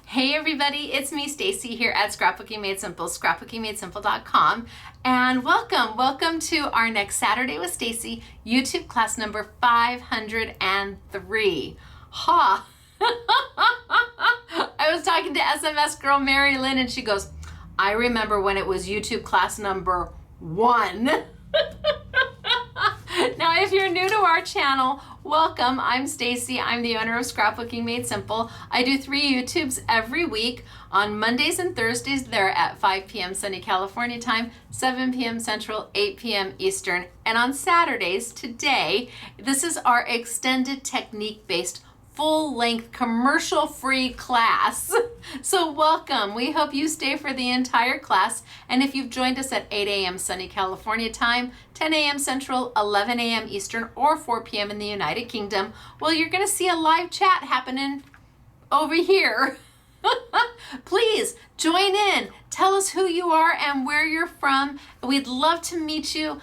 Hey everybody, it's me Stacy here at Scrapbooking Made Simple, scrapbookingmadesimple.com, and welcome to our next Saturday with Stacy YouTube class number 503. Ha! I was talking to SMS girl Mary Lynn and she goes, I remember when it was YouTube class number 1. Now, if you're new to our channel, welcome. I'm Stacy. I'm the owner of Scrapbooking Made Simple. I do 3 YouTubes every week. On Mondays and Thursdays, they're at 5 p.m. sunny California time, 7 p.m. Central, 8 p.m. Eastern. And on Saturdays, today, this is our extended technique-based full-length commercial-free class. So welcome. We hope you stay for the entire class. And if you've joined us at 8 a.m. sunny California time, 10 a.m. Central, 11 a.m. Eastern, or 4 p.m. in the United Kingdom, well, you're going to see a live chat happening over here. Please join in. Tell us who you are and where you're from. We'd love to meet you.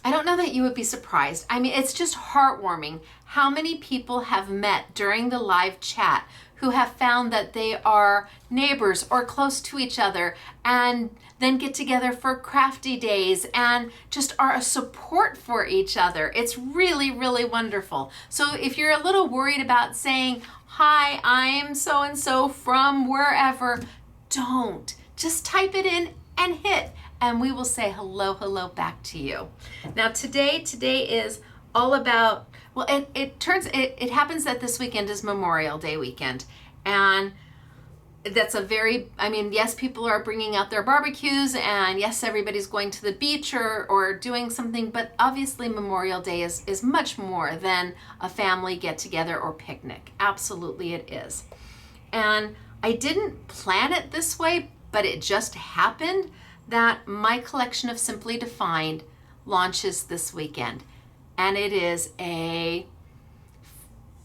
I don't know that you would be surprised. I mean, it's just heartwarming how many people have met during the live chat who have found that they are neighbors or close to each other and then get together for crafty days and just are a support for each other. It's really, really wonderful. So if you're a little worried about saying, hi, I'm so-and-so from wherever, don't. Just type it in and hit, and we will say hello back to you. Now today is all about, well, it happens that this weekend is Memorial Day weekend, and that's yes, people are bringing out their barbecues, and yes, everybody's going to the beach or doing something, but obviously Memorial Day is much more than a family get together or picnic. Absolutely it is. And I didn't plan it this way, but it just happened that my collection of Simply Defined launches this weekend. And it is a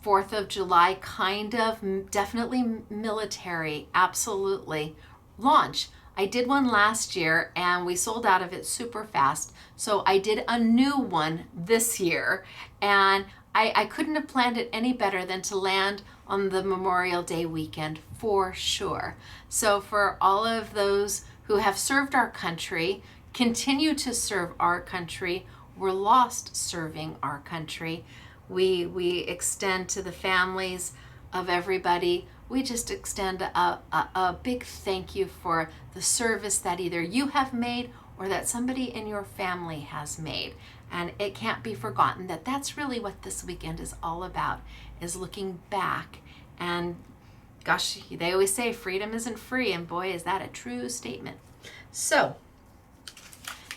4th of July kind of, definitely military, absolutely, launch. I did one last year and we sold out of it super fast. So I did a new one this year, and I couldn't have planned it any better than to land on the Memorial Day weekend for sure. So for all of those who have served our country, continue to serve our country, we're lost serving our country, we extend to the families of everybody, we just extend a big thank you for the service that either you have made or that somebody in your family has made. And it can't be forgotten that that's really what this weekend is all about, is looking back. And gosh, they always say freedom isn't free, and boy, is that a true statement. So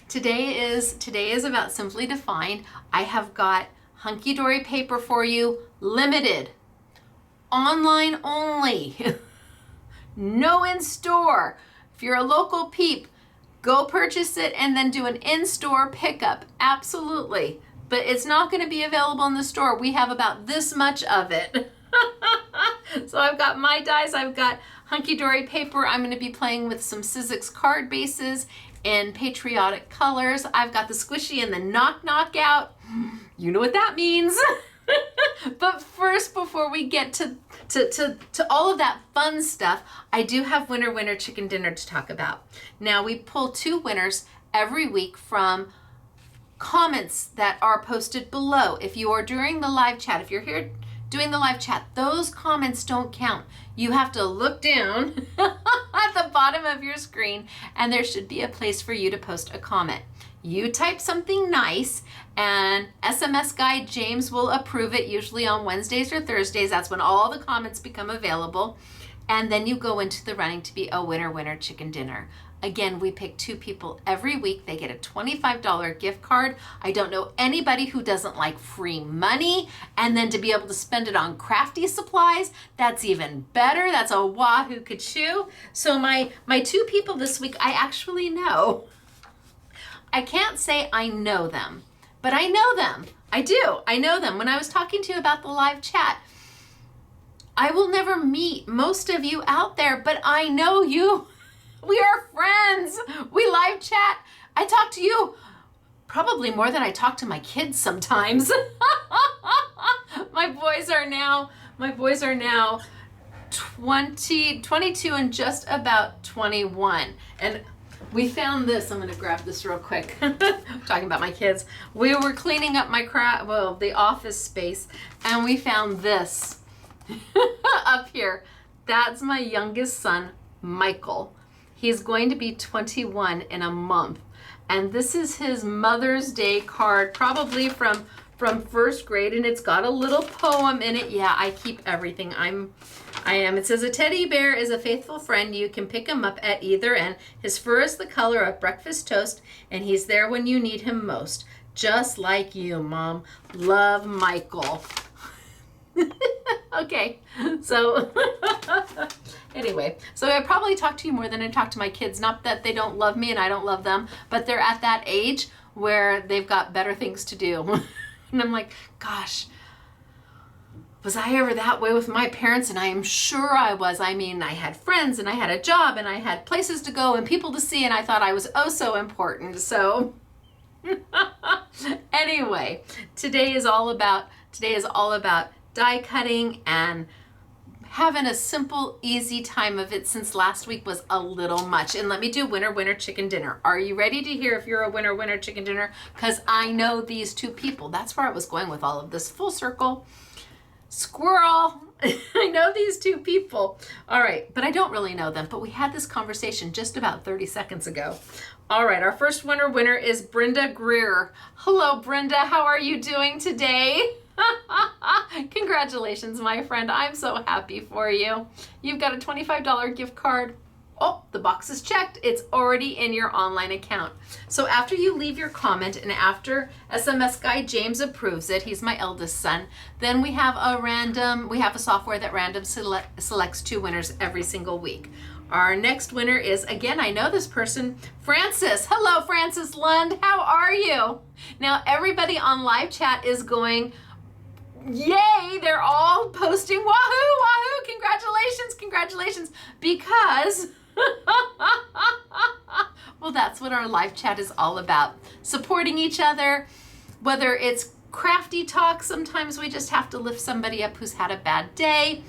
today is about Simply Defined. I have got hunky-dory paper for you, limited, online only, no in-store. If you're a local peep, go purchase it and then do an in-store pickup, absolutely. But it's not going to be available in the store. We have about this much of it. So I've got my dies, I've got hunky-dory paper. I'm going to be playing with some Sizzix card bases in patriotic colors. I've got the squishy and the knockout. You know what that means. But first, before we get to all of that fun stuff, I do have winner chicken dinner to talk about. Now, we pull 2 winners every week from comments that are posted below. If you are during the live chat, if you're here doing the live chat, those comments don't count. You have to look down at the bottom of your screen, and there should be a place for you to post a comment. You type something nice, and SMS guy James will approve it, usually on Wednesdays or Thursdays. That's when all the comments become available. And then you go into the running to be a winner chicken dinner. Again, we pick 2 people every week. They get a $25 gift card. I don't know anybody who doesn't like free money, and then to be able to spend it on crafty supplies, that's even better. That's a wahoo ka-choo. So my 2 people this week, I actually know. I can't say I know them, but I know them. I do. I know them. When I was talking to you about the live chat, I will never meet most of you out there, but I know you. We are friends. We live chat. I talk to you probably more than I talk to my kids sometimes. My boys are now 22 and just about 21. And we found this. I'm going to grab this real quick. Talking about my kids. We were cleaning up the office space, and we found this up here. That's my youngest son, Michael. He's going to be 21 in a month. And this is his Mother's Day card, probably from first grade, and it's got a little poem in it. Yeah, I keep everything. It says, a teddy bear is a faithful friend. You can pick him up at either end. His fur is the color of breakfast toast, and he's there when you need him most. Just like you, Mom. Love, Michael. Okay, so anyway, so I probably talk to you more than I talk to my kids. Not that they don't love me and I don't love them, but they're at that age where they've got better things to do. And I'm like, gosh, was I ever that way with my parents? And I am sure I was. I mean, I had friends and I had a job and I had places to go and people to see, and I thought I was oh so important. So anyway, today is all about die cutting and having a simple, easy time of it, since last week was a little much. And let me do winner, winner, chicken dinner. Are you ready to hear if you're a winner, winner, chicken dinner? Because I know these two people. That's where I was going with all of this. Full circle. Squirrel. I know these two people. All right, but I don't really know them. But we had this conversation just about 30 seconds ago. All right, our first winner is Brenda Greer. Hello, Brenda. How are you doing today? Congratulations, my friend. I'm so happy for you. You've got a $25 gift card. Oh, the box is checked. It's already in your online account. So after you leave your comment and after SMS guy James approves it, he's my eldest son, then we have a software that random selects 2 winners every single week. Our next winner is, again, I know this person, Francis. Hello, Francis Lund. How are you? Now, everybody on live chat is going, yay, they're all posting wahoo, wahoo, congratulations, because, well, that's what our live chat is all about. Supporting each other, whether it's crafty talk, sometimes we just have to lift somebody up who's had a bad day.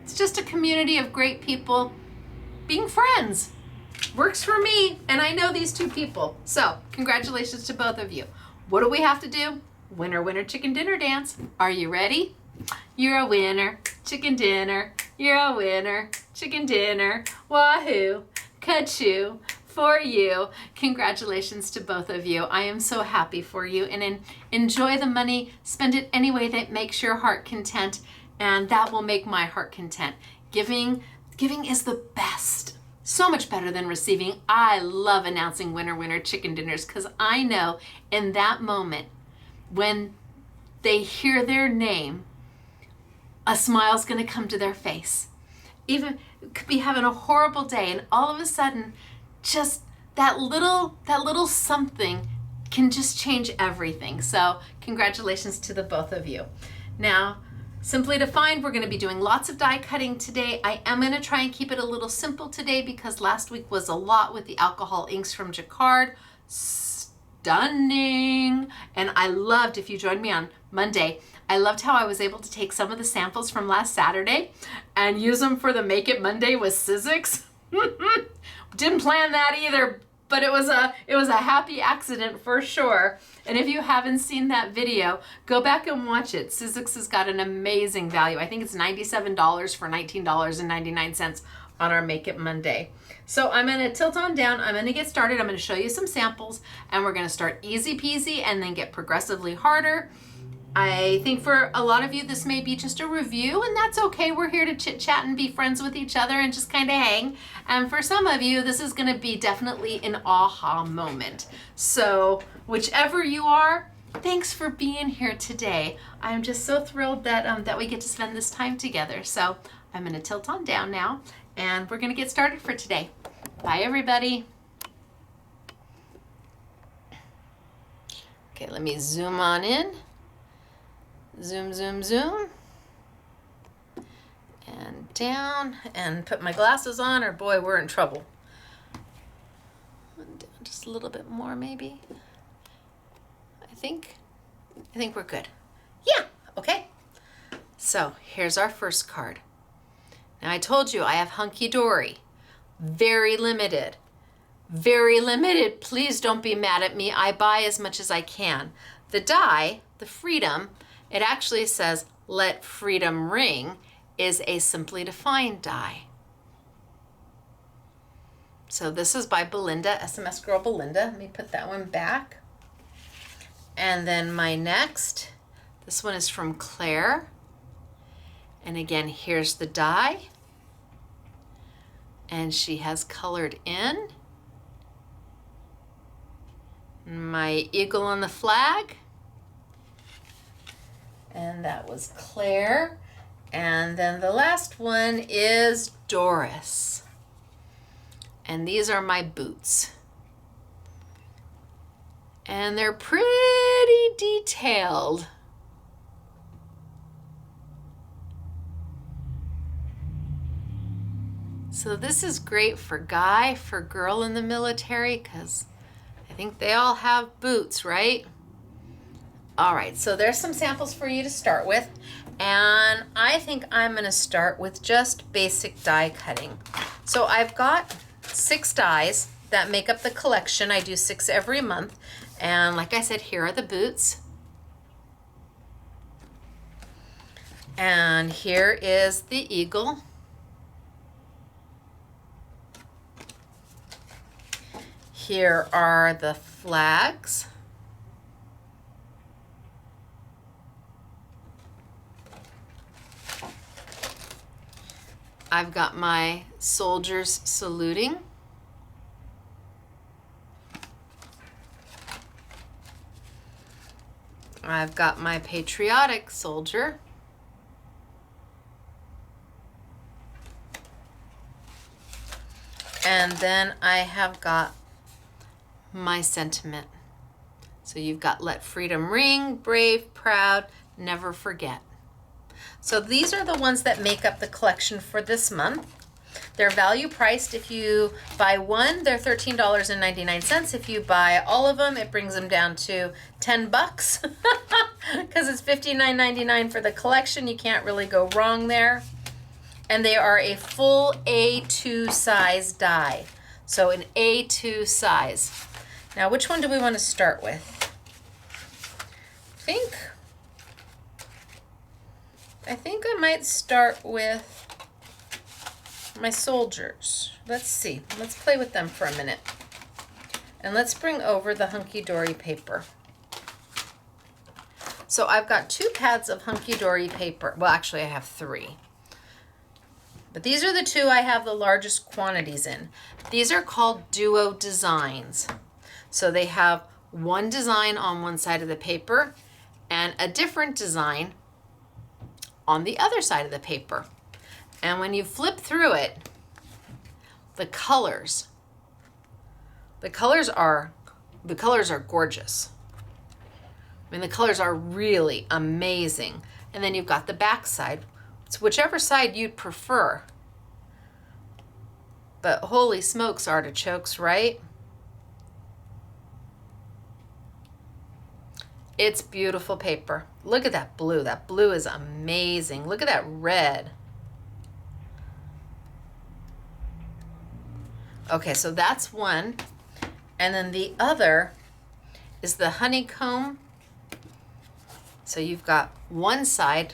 It's just a community of great people being friends. Works for me, and I know these two people. So, congratulations to both of you. What do we have to do? Winner, winner, chicken dinner dance. Are you ready? You're a winner, chicken dinner. You're a winner, chicken dinner. Wahoo, ka-choo, for you. Congratulations to both of you. I am so happy for you, and enjoy the money. Spend it any way that makes your heart content, and that will make my heart content. Giving is the best. So much better than receiving. I love announcing winner, winner, chicken dinners, because I know in that moment, when they hear their name, a smile's going to come to their face. Even could be having a horrible day, and all of a sudden, just that little something can just change everything. So congratulations to the both of you. Now, simply defined, we're going to be doing lots of die cutting today. I am going to try and keep it a little simple today because last week was a lot with the alcohol inks from Jacquard. Stunning. And I loved, if you joined me on Monday, I loved how I was able to take some of the samples from last Saturday and use them for the Make It Monday with Sizzix. Didn't plan that either, but it was a happy accident for sure. And if you haven't seen that video, go back and watch it. Sizzix has got an amazing value. I think it's $97 for $19.99 on our Make It Monday. So I'm going to tilt on down. I'm going to get started. I'm going to show you some samples, and we're going to start easy peasy and then get progressively harder. I think for a lot of you, this may be just a review, and that's okay. We're here to chit chat and be friends with each other and just kind of hang. And for some of you, this is going to be definitely an aha moment. So whichever you are, thanks for being here today. I'm just so thrilled that we get to spend this time together. So I'm going to tilt on down now, and we're going to get started for today. Bye, everybody. Okay, let me zoom on in. Zoom, zoom, zoom. And down, and put my glasses on, or boy, we're in trouble. And down just a little bit more, maybe. I think we're good. Yeah, okay. So here's our first card. Now I told you I have Hunky Dory. Very limited. Very limited. Please don't be mad at me. I buy as much as I can. The die, the Freedom, it actually says Let Freedom Ring, is a simply defined die. So this is by Belinda, SMS Girl Belinda. Let me put that one back. And then my next, this one is from Claire. And again, here's the die. And she has colored in my eagle on the flag. And that was Claire. And then the last one is Doris. And these are my boots. And they're pretty detailed. So this is great for guy, for girl in the military, because I think they all have boots, right? All right, so there's some samples for you to start with. And I think I'm gonna start with just basic die cutting. So I've got 6 dies that make up the collection. I do 6 every month. And like I said, here are the boots. And here is the eagle. Here are the flags. I've got my soldiers saluting. I've got my patriotic soldier. And then I have got my sentiment. So you've got Let Freedom Ring, Brave, Proud, Never Forget. So these are the ones that make up the collection for this month. They're value priced. If you buy one, they're $13.99. If you buy all of them, it brings them down to $10 because it's $59.99 for the collection. You can't really go wrong there. And they are a full A2 size die. So an A2 size. Now, which one do we want to start with? I think I might start with my soldiers. Let's see. Let's play with them for a minute. And let's bring over the Hunky Dory paper. So I've got 2 pads of Hunky Dory paper. Well, actually I have 3. But these are the 2 I have the largest quantities in. These are called duo designs. So they have one design on one side of the paper and a different design on the other side of the paper. And when you flip through it, the colors are gorgeous. I mean, the colors are really amazing. And then you've got the back side. It's whichever side you'd prefer. But holy smokes, artichokes, right? It's beautiful paper. Look at that blue. That blue is amazing. Look at that red. Okay, so that's one. And then the other is the honeycomb. So you've got one side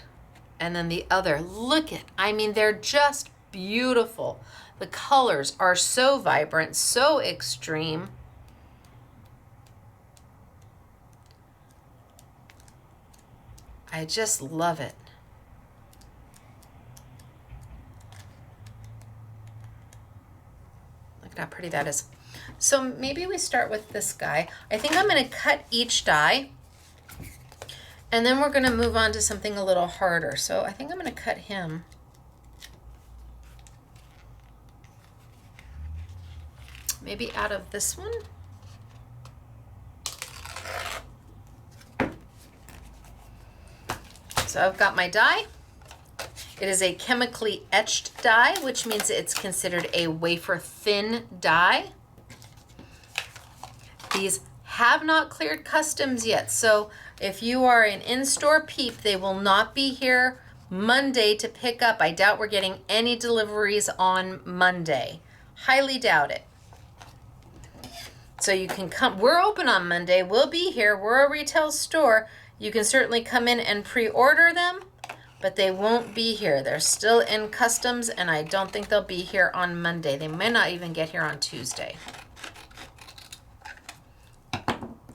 and then the other. Look at, I mean, they're just beautiful. The colors are so vibrant, so extreme. I just love it. Look at how pretty that is. So maybe we start with this guy. I think I'm going to cut each die, and then we're going to move on to something a little harder. So I think I'm going to cut him. Maybe out of this one. So I've got my die. It is a chemically etched die, which means it's considered a wafer thin die. These have not cleared customs yet. So if you are an in-store peep, they will not be here Monday to pick up. I doubt we're getting any deliveries on Monday. Highly doubt it. So you can come. We're open on Monday. We'll be here. We're a retail store. You can certainly come in and pre-order them, but they won't be here. They're still in customs, and I don't think they'll be here on Monday. They may not even get here on Tuesday.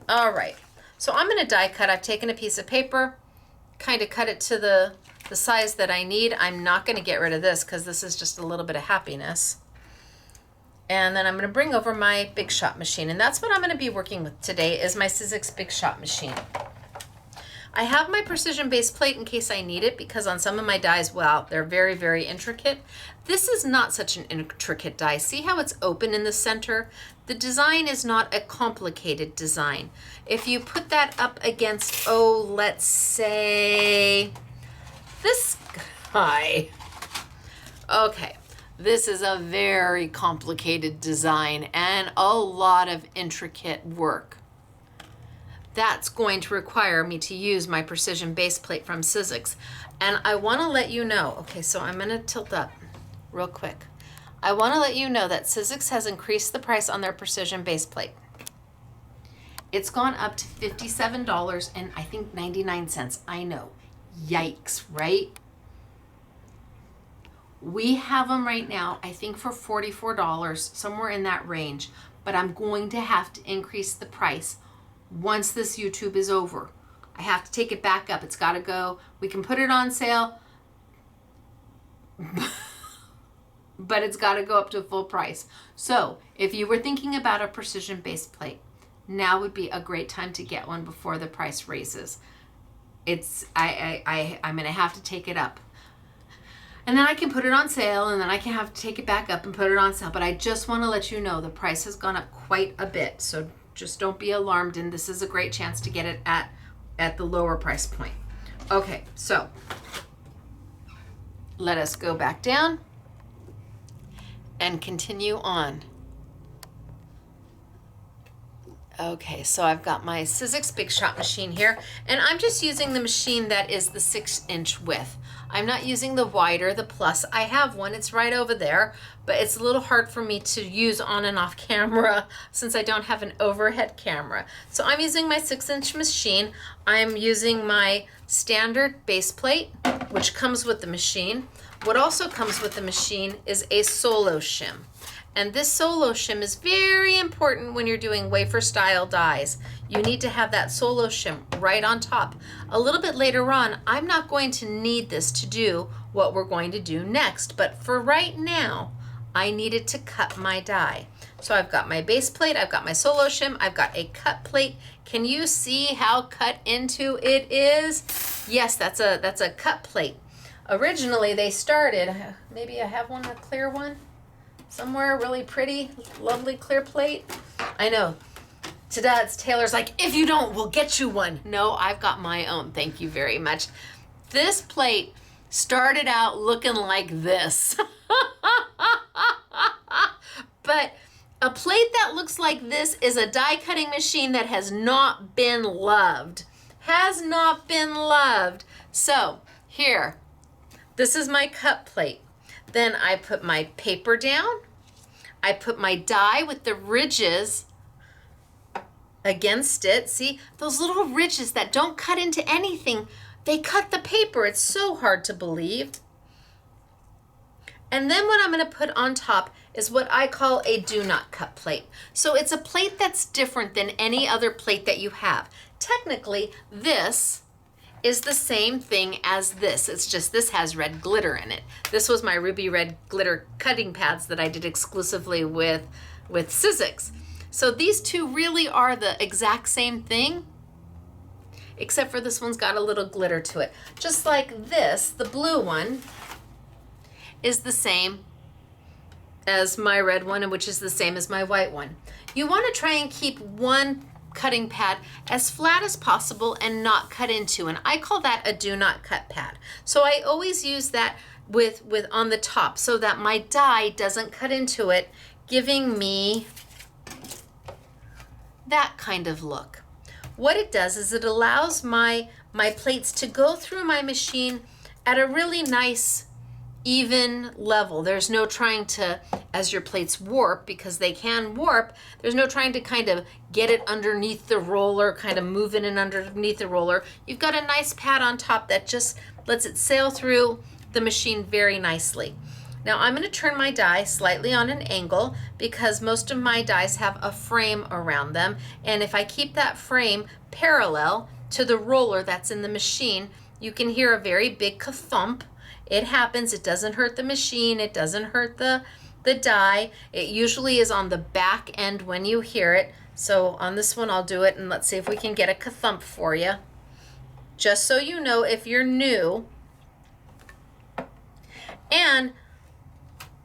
All right. So I'm going to die cut. I've taken a piece of paper, kind of cut it to the size that I need. I'm not going to get rid of this because this is just a little bit of happiness. And then I'm going to bring over my Big Shot machine. And that's what I'm going to be working with today is my Sizzix Big Shot machine. I have my precision base plate in case I need it because on some of my dies, well, they're very, very intricate. This is not such an intricate die. See how it's open in the center? The design is not a complicated design. If you put that up against, oh, let's say this guy. Okay, this is a very complicated design and a lot of intricate work. That's going to require me to use my precision base plate from Sizzix. And I want to let you know, okay, so I'm going to tilt up real quick. I want to let you know that Sizzix has increased the price on their precision base plate. It's gone up to $57 and I think 99 cents. I know. Yikes, right? We have them right now, I think for $44, somewhere in that range, but I'm going to have to increase the price once this YouTube is over. I have to take it back up. It's got to go. We can put it on sale, but it's got to go up to full price. So if you were thinking about a precision base plate, now would be a great time to get one before the price raises. I'm going to have to take it up. And then I can put it on sale, and then I can have to take it back up and put it on sale. But I just want to let you know the price has gone up quite a bit. So just don't be alarmed, and this is a great chance to get it at the lower price point. Okay, so let us go back down and continue on. Okay, so I've got my Sizzix Big Shot machine here, and I'm just using the machine that is the 6-inch width. I'm not using the wider, the plus. I have one, it's right over there, but it's a little hard for me to use on and off camera since I don't have an overhead camera. So I'm using my 6-inch machine. I'm using my standard base plate, which comes with the machine. What also comes with the machine is a solo shim. And this solo shim is very important when you're doing wafer style dies. You need to have that solo shim right on top. A little bit later on, I'm not going to need this to do what we're going to do next, but for right now, I needed to cut my die. So I've got my base plate, I've got my solo shim, I've got a cut plate. Can you see how cut into it is? Yes, that's a cut plate. Originally they started, maybe I have one, a clear one? Somewhere really pretty, lovely clear plate. I know. Taylor's like, if you don't, we'll get you one. No, I've got my own. Thank you very much. This plate started out looking like this. But a plate that looks like this is a die cutting machine that has not been loved. Has not been loved. So here, this is my cut plate. Then I put my paper down. I put my die with the ridges against it. See, those little ridges that don't cut into anything, they cut the paper. It's so hard to believe. And then what I'm going to put on top is what I call a do not cut plate. So it's a plate that's different than any other plate that you have. Technically, this is the same thing as this. It's just this has red glitter in it. This was my ruby red glitter cutting pads that I did exclusively with Sizzix. So these two really are the exact same thing, except for this one's got a little glitter to it. Just like this, the blue one is the same as my red one, and which is the same as my white one. You want to try and keep one cutting pad as flat as possible and not cut into, and I call that a do not cut pad. So I always use that with on the top so that my die doesn't cut into it, giving me that kind of look. What it does is it allows my plates to go through my machine at a really nice even level. There's no trying to, as your plates warp, because they can warp, there's no trying to kind of get it underneath the roller, kind of move it in underneath the roller. You've got a nice pad on top that just lets it sail through the machine very nicely. Now I'm going to turn my die slightly on an angle because most of my dies have a frame around them, and if I keep that frame parallel to the roller that's in the machine, you can hear a very big ka-thump. It happens. It doesn't hurt the machine. It doesn't hurt the die. It usually is on the back end when you hear it. So on this one, I'll do it, and let's see if we can get a ka-thump for you. Just so you know, if you're new. And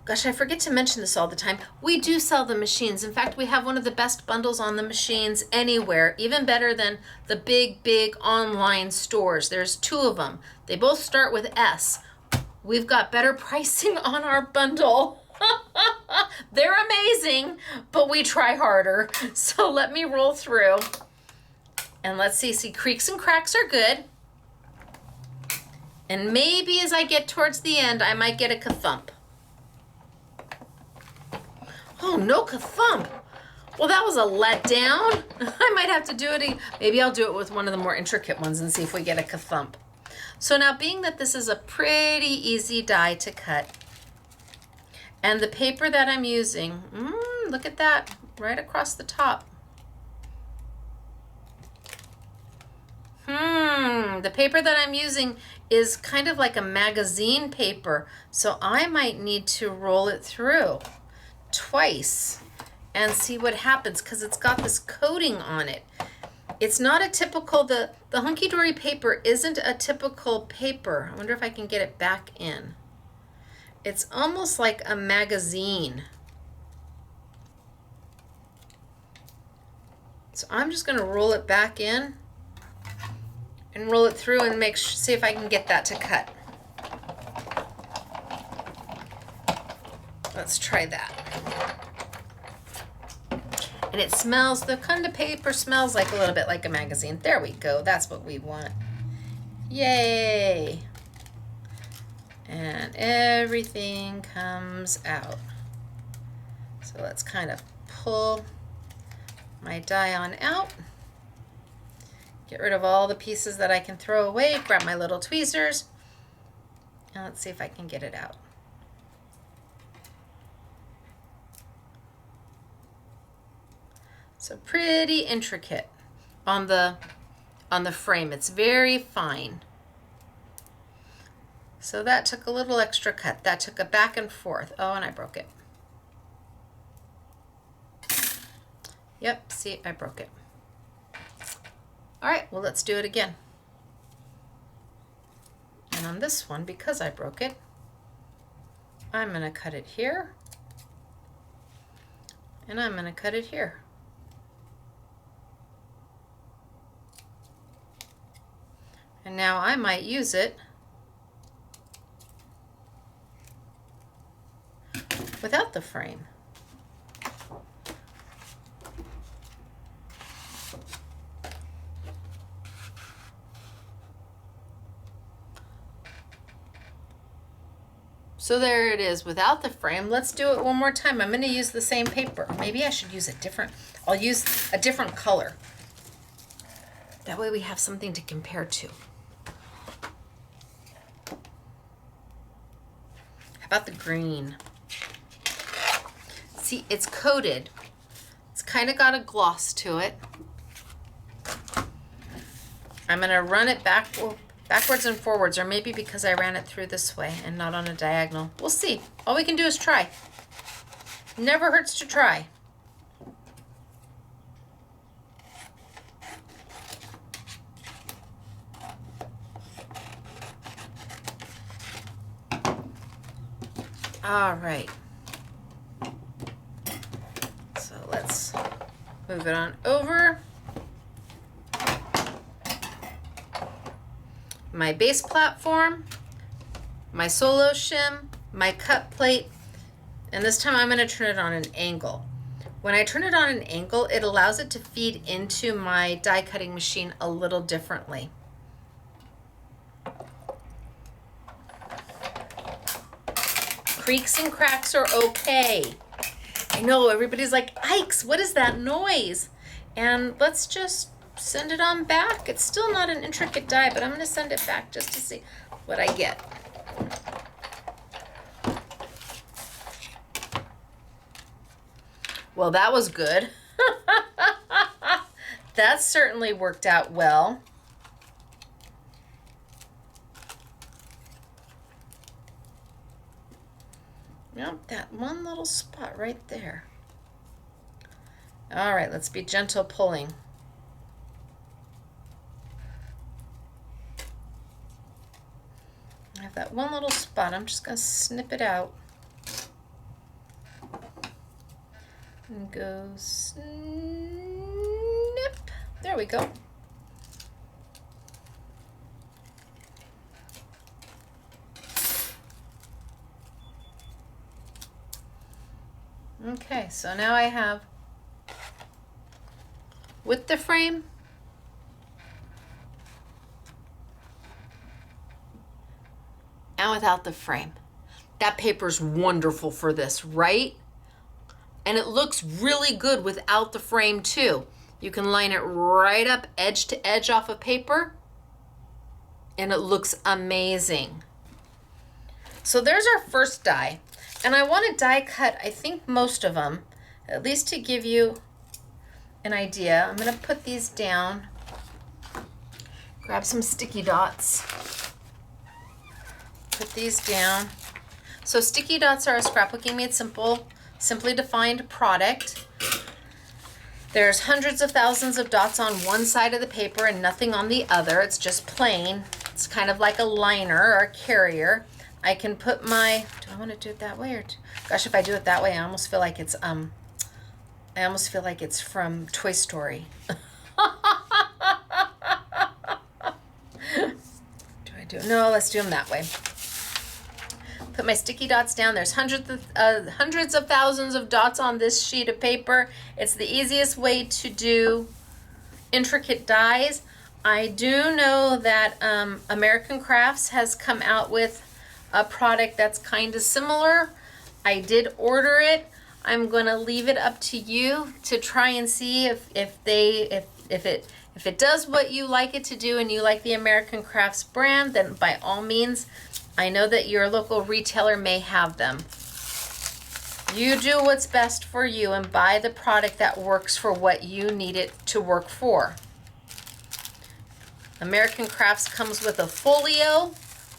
gosh, I forget to mention this all the time. We do sell the machines. In fact, we have one of the best bundles on the machines anywhere, even better than the big online stores. There's 2 of them. They both start with S. We've got better pricing on our bundle. They're amazing, but we try harder. So let me roll through and let's see. See, creaks and cracks are good. And maybe as I get towards the end, I might get a ka-thump. Oh, no ka-thump. Well, that was a letdown. I might have to do it. Maybe I'll do it with one of the more intricate ones and see if we get a ka-thump. So now, being that this is a pretty easy die to cut, and the paper that I'm using, look at that, right across the top. The paper that I'm using is kind of like a magazine paper, so I might need to roll it through twice and see what happens, because it's got this coating on it. It's not a typical, the Hunky Dory paper isn't a typical paper. I wonder if I can get it back in. It's almost like a magazine. So I'm just going to roll it back in and roll it through and see if I can get that to cut. Let's try that. And it smells, the kind of paper smells like a little bit like a magazine. There we go. That's what we want. Yay. And everything comes out. So let's kind of pull my die on out. Get rid of all the pieces that I can throw away. Grab my little tweezers. And let's see if I can get it out. So pretty intricate on the frame. It's very fine. So that took a little extra cut. That took a back and forth. Oh, and I broke it. Yep, see, I broke it. All right, well, let's do it again. And on this one, because I broke it, I'm going to cut it here. And I'm going to cut it here. And now I might use it without the frame. So there it is without the frame. Let's do it one more time. I'm going to use the same paper. Maybe I should use a different, I'll use a different color. That way we have something to compare to. How about the green? See, it's coated. It's kind of got a gloss to it. I'm going to run it backwards and forwards, or maybe because I ran it through this way and not on a diagonal. We'll see. All we can do is try. Never hurts to try. All right. So let's move it on over. My base platform, my solo shim, my cut plate, and this time I'm going to turn it on an angle. When I turn it on an angle, it allows it to feed into my die cutting machine a little differently. Creaks and cracks are okay. I know everybody's like, Ikes, what is that noise? And let's just send it on back. It's still not an intricate die, but I'm going to send it back just to see what I get. Well, that was good. That certainly worked out well. Yep, that one little spot right there. All right, let's be gentle pulling. I have that one little spot. I'm just going to snip it out. And go snip. There we go. Okay, so now I have with the frame and without the frame. That paper's wonderful for this, right? And it looks really good without the frame too. You can line it right up edge to edge off of paper and it looks amazing. So there's our first die. And I want to die cut, I think most of them, at least to give you an idea. I'm going to put these down, grab some sticky dots, put these down. So sticky dots are a Scrapbooking Made Simple, simply defined product. There's hundreds of thousands of dots on one side of the paper and nothing on the other. It's just plain. It's kind of like a liner or a carrier. I can put my, do I want to do it that way or, gosh, if I do it that way, I almost feel like it's from Toy Story. Do I do it? No, let's do them that way. Put my sticky dots down. There's hundreds of thousands of dots on this sheet of paper. It's the easiest way to do intricate dies. I do know that American Crafts has come out with a product that's kind of similar. I did order it. I'm going to leave it up to you to try and see if it does what you like it to do and you like the American Crafts brand, then by all means, I know that your local retailer may have them. You do what's best for you and buy the product that works for what you need it to work for. American Crafts comes with a folio.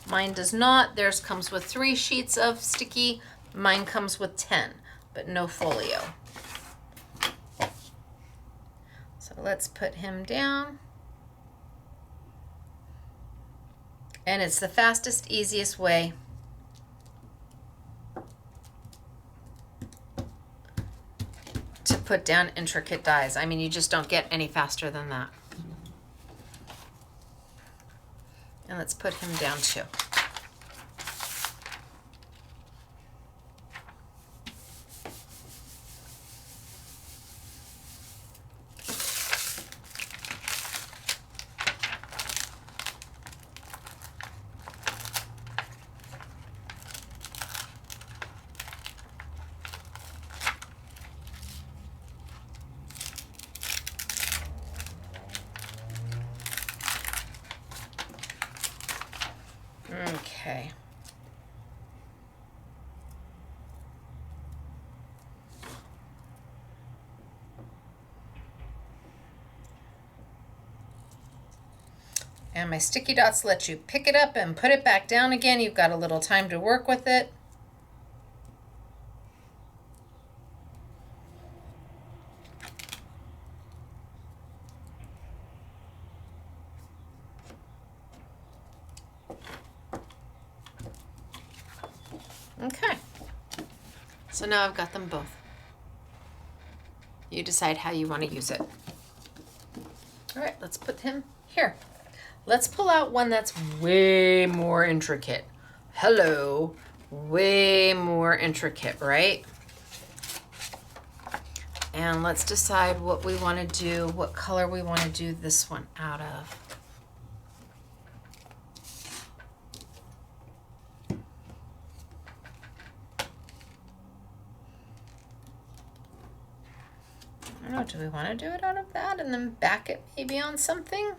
Mine does not. Theirs comes with 3 sheets of sticky. Mine comes with 10, but no folio. So let's put him down. And it's the fastest, easiest way to put down intricate dies. I mean, you just don't get any faster than that. And let's put him down too. Okay. And my sticky dots let you pick it up and put it back down again. You've got a little time to work with it. Okay, so now I've got them both. You decide how you want to use it. All right, let's put him here. Let's pull out one that's way more intricate. Hello, way more intricate, right? And let's decide what we want to do, what color we want to do this one out of. I don't know, do we want to do it out of that and then back it maybe on something?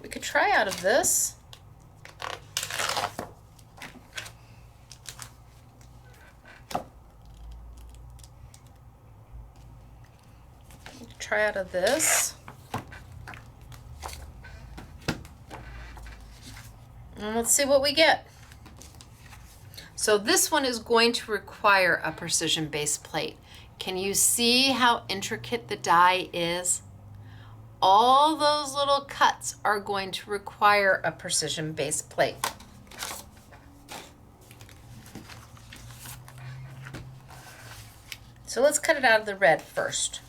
We could try out of this. Try out of this. And let's see what we get. So this one is going to require a precision base plate. Can you see how intricate the die is? All those little cuts are going to require a precision base plate. So let's cut it out of the red first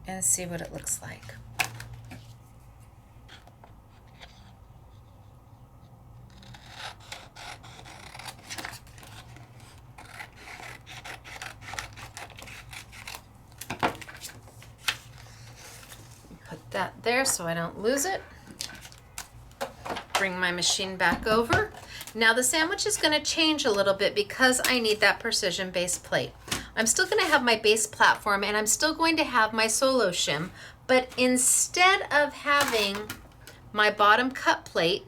and see what it looks like. Put that there so I don't lose it. Bring my machine back over. Now the sandwich is going to change a little bit because I need that precision base plate. I'm still going to have my base platform and I'm still going to have my solo shim, but instead of having my bottom cut plate,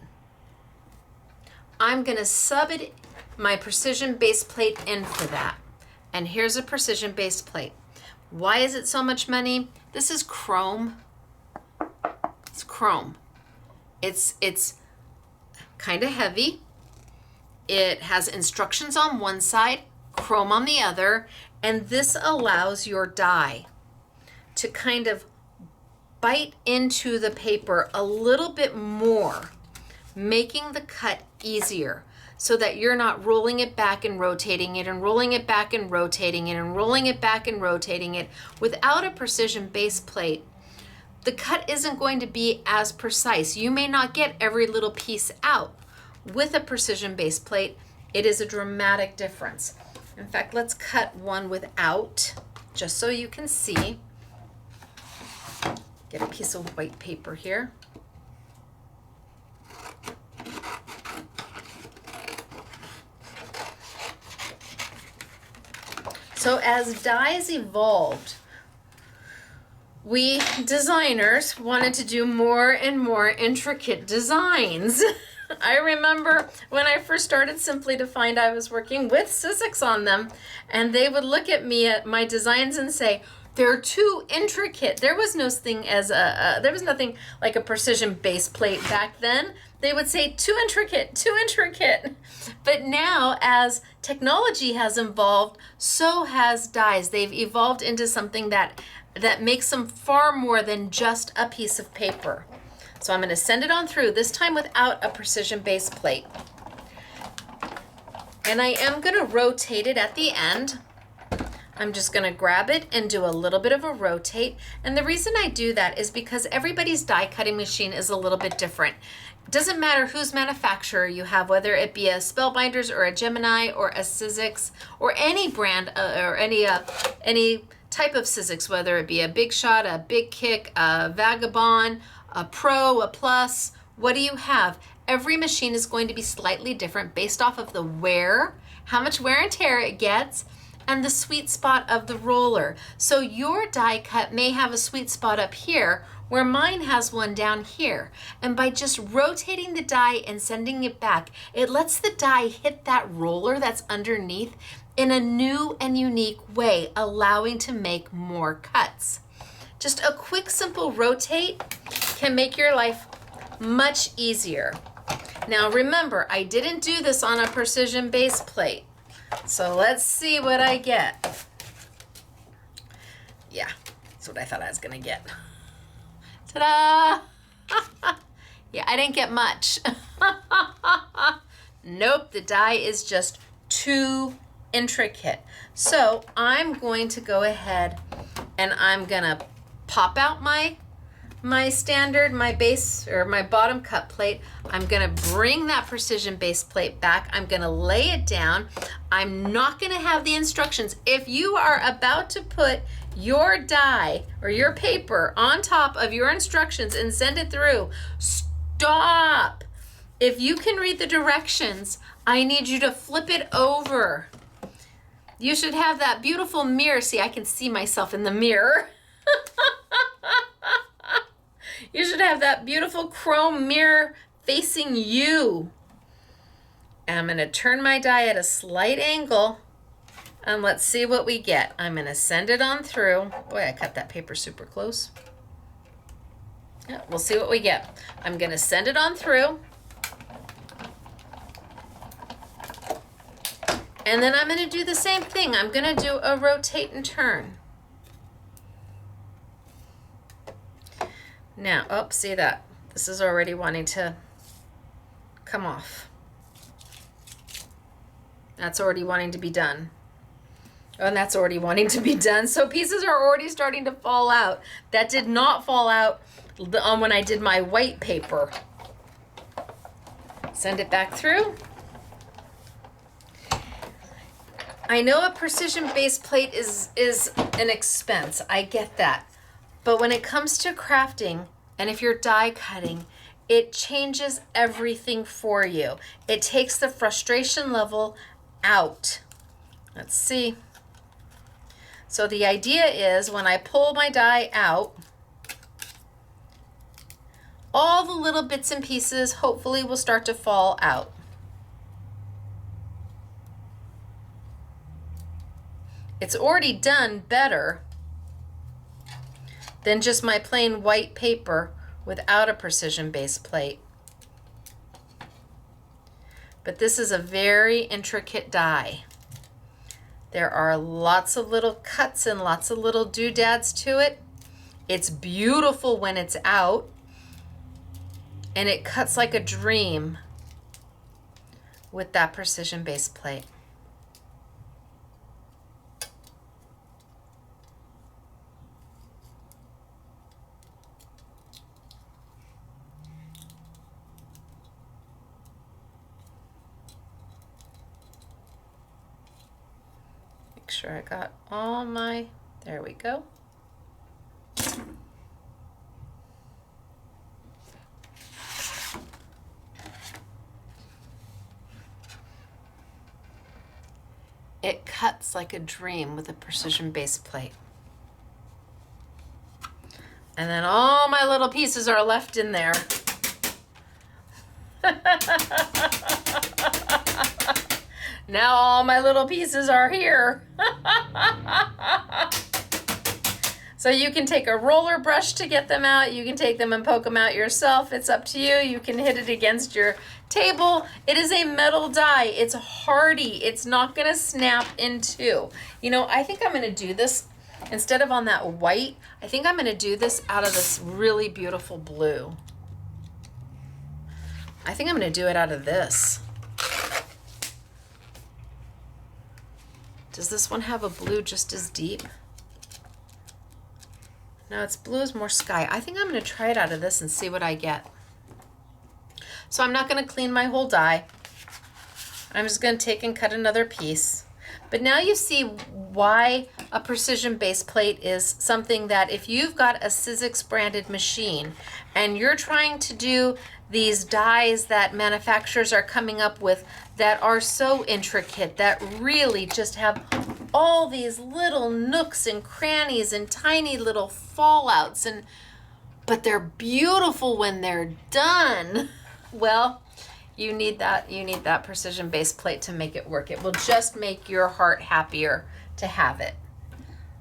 I'm going to sub it, my precision base plate in for that. And here's a precision base plate. Why is it so much money? This is chrome. It's chrome. It's kind of heavy. It has instructions on one side, chrome on the other, and this allows your die to kind of bite into the paper a little bit more, making the cut easier so that you're not rolling it back and rotating it and rolling it back and rotating it and rolling it back and rotating it. Without a precision base plate, the cut isn't going to be as precise. You may not get every little piece out. With a precision base plate, it is a dramatic difference. In fact, let's cut one without, just so you can see. Get a piece of white paper here. So as dies evolved, we designers wanted to do more and more intricate designs. I remember when I first started Simply Defined, I was working with Sizzix on them, and they would look at me at my designs and say, they're too intricate. There was no thing as there was nothing like a precision base plate back then. They would say too intricate, too intricate. But now as technology has evolved, so has dies. They've evolved into something that makes them far more than just a piece of paper. So I'm going to send it on through, this time without a precision base plate. And I am going to rotate it at the end. I'm just going to grab it and do a little bit of a rotate. And the reason I do that is because everybody's die cutting machine is a little bit different. It doesn't matter whose manufacturer you have, whether it be a Spellbinders or a Gemini or a Sizzix or any brand or any type of Sizzix, whether it be a Big Shot, a Big Kick, a Vagabond, a Pro, a Plus. What do you have? Every machine is going to be slightly different based off of the wear, how much wear and tear it gets, and the sweet spot of the roller. So your die cut may have a sweet spot up here where mine has one down here. And by just rotating the die and sending it back, it lets the die hit that roller that's underneath in a new and unique way, allowing to make more cuts. Just a quick, simple rotate can make your life much easier. Now remember, I didn't do this on a precision base plate. So let's see what I get. Yeah, that's what I thought I was gonna get. Ta-da! Yeah, I didn't get much. Nope, the die is just too intricate. So I'm going to go ahead and I'm gonna pop out my standard, my base or my bottom cut plate. I'm gonna bring that precision base plate back. I'm gonna lay it down. I'm not gonna have the instructions. If you are about to put your die or your paper on top of your instructions and send it through, stop. If you can read the directions, I need you to flip it over. You should have that beautiful mirror. See, I can see myself in the mirror. You should have that beautiful chrome mirror facing you. And I'm going to turn my die at a slight angle, and let's see what we get. I'm going to send it on through. Boy, I cut that paper super close. Yeah, we'll see what we get. I'm going to send it on through. And then I'm going to do the same thing. I'm going to do a rotate and turn. Now, oh, see that? This is already wanting to come off. That's already wanting to be done. Oh, and that's already wanting to be done. So pieces are already starting to fall out. That did not fall out when I did my white paper. Send it back through. I know a precision base plate is an expense. I get that. But when it comes to crafting, and if you're die cutting, it changes everything for you. It takes the frustration level out. Let's see. So the idea is when I pull my die out, all the little bits and pieces hopefully will start to fall out. It's already done better than just my plain white paper without a precision base plate. But this is a very intricate die. There are lots of little cuts and lots of little doodads to it. It's beautiful when it's out, and it cuts like a dream with that precision base plate. Make sure I got all my, there we go. It cuts like a dream with a precision base plate. And then all my little pieces are left in there. Now all my little pieces are here. So you can take a roller brush to get them out. You can take them and poke them out yourself. It's up to you. You can hit it against your table. It is a metal die. It's hardy. It's not going to snap in two. You know, I think I'm going to do this instead of on that white. I think I'm going to do this out of this really beautiful blue. I think I'm going to do it out of this. Does this one have a blue just as deep? No, its blue is more sky. I think I'm going to try it out of this and see what I get. So I'm not going to clean my whole die. I'm just going to take and cut another piece. But now you see why a precision base plate is something that if you've got a Sizzix branded machine and you're trying to do these dies that manufacturers are coming up with that are so intricate, that really just have all these little nooks and crannies and tiny little fallouts, but they're beautiful when they're done. Well, you need that precision base plate to make it work. It will just make your heart happier to have it.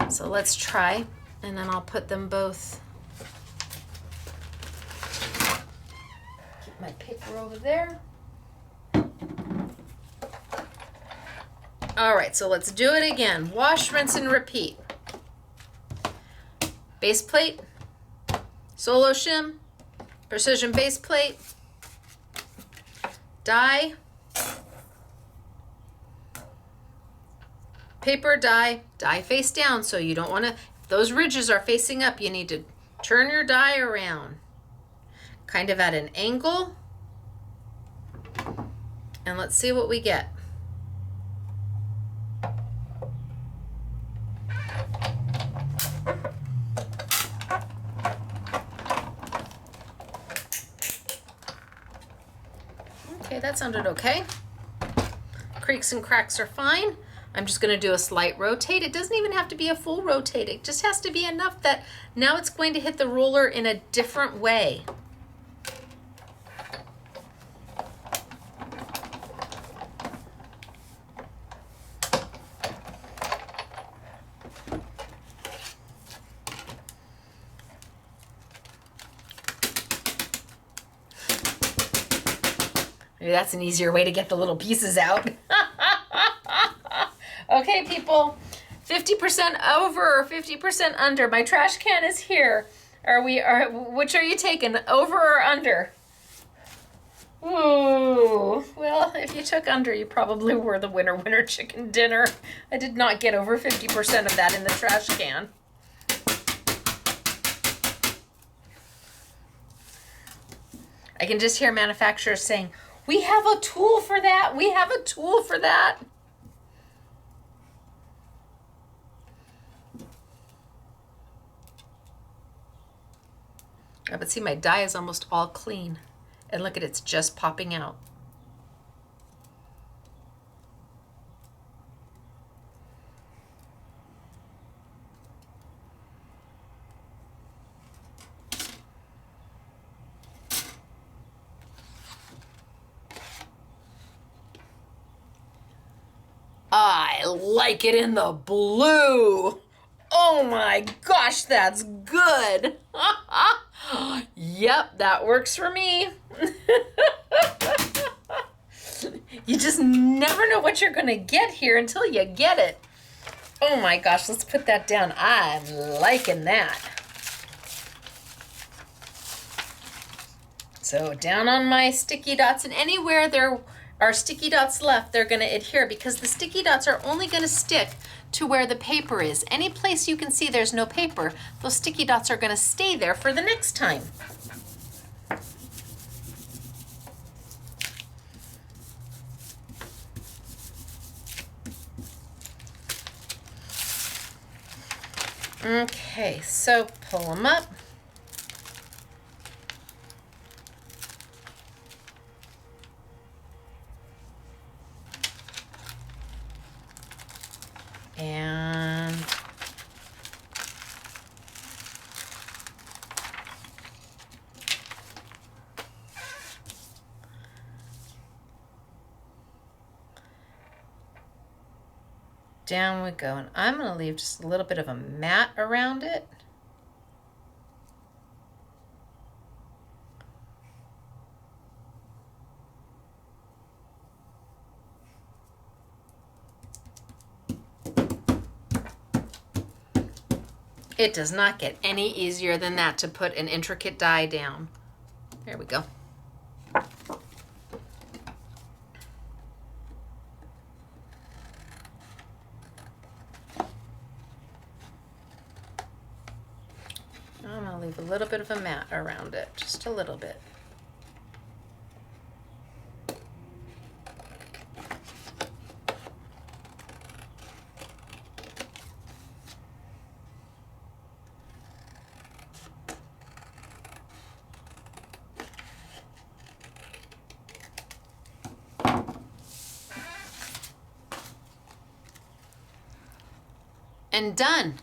So let's try, and then I'll put them both. Keep my paper over there. All right, so let's do it again. Wash, rinse, and repeat. Base plate, solo shim, precision base plate, die, paper, die face down, so you don't want to, those ridges are facing up, you need to turn your die around, kind of at an angle, and let's see what we get. Okay, that sounded okay. Creaks and cracks are fine. I'm just going to do a slight rotate. It doesn't even have to be a full rotate. It just has to be enough that now it's going to hit the roller in a different way. Maybe that's an easier way to get the little pieces out. Okay, people, 50% over or 50% under. My trash can is here. Which are you taking, over or under? Ooh, well, if you took under, you probably were the winner chicken dinner. I did not get over 50% of that in the trash can. I can just hear manufacturers saying, we have a tool for that. We have a tool for that. Oh, but see, my die is almost all clean. And look at it, it's just popping out. I like it in the blue. Oh my gosh, that's good. Yep, that works for me. You just never know what you're gonna get here until you get it. Oh my gosh, let's put that down. I'm liking that. So down on my sticky dots, and anywhere there are sticky dots left, they're gonna adhere because the sticky dots are only gonna stick to where the paper is. Any place you can see there's no paper, those sticky dots are gonna stay there for the next time. Okay, so pull them up. And down we go. And I'm going to leave just a little bit of a mat around it. It does not get any easier than that to put an intricate die down. There we go. I'm going to leave a little bit of a mat around it, just a little bit. And done.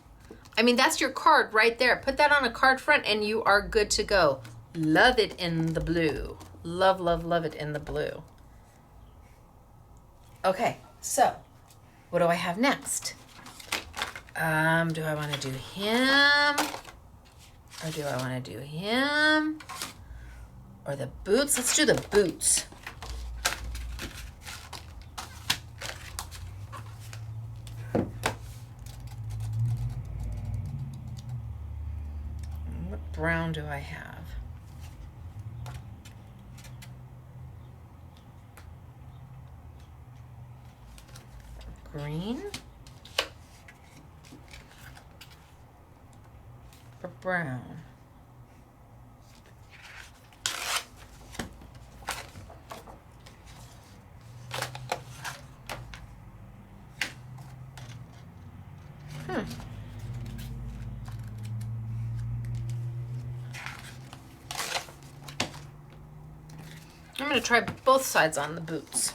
I mean, that's your card right there. Put that on a card front and you are good to go. Love it in the blue. Love, love, love it in the blue. Okay, so what do I have next? Do I want to do him? Or do I want to do him? Or the boots? Let's do the boots. Brown do I have? Green or brown? I'm going to try both sides on the boots.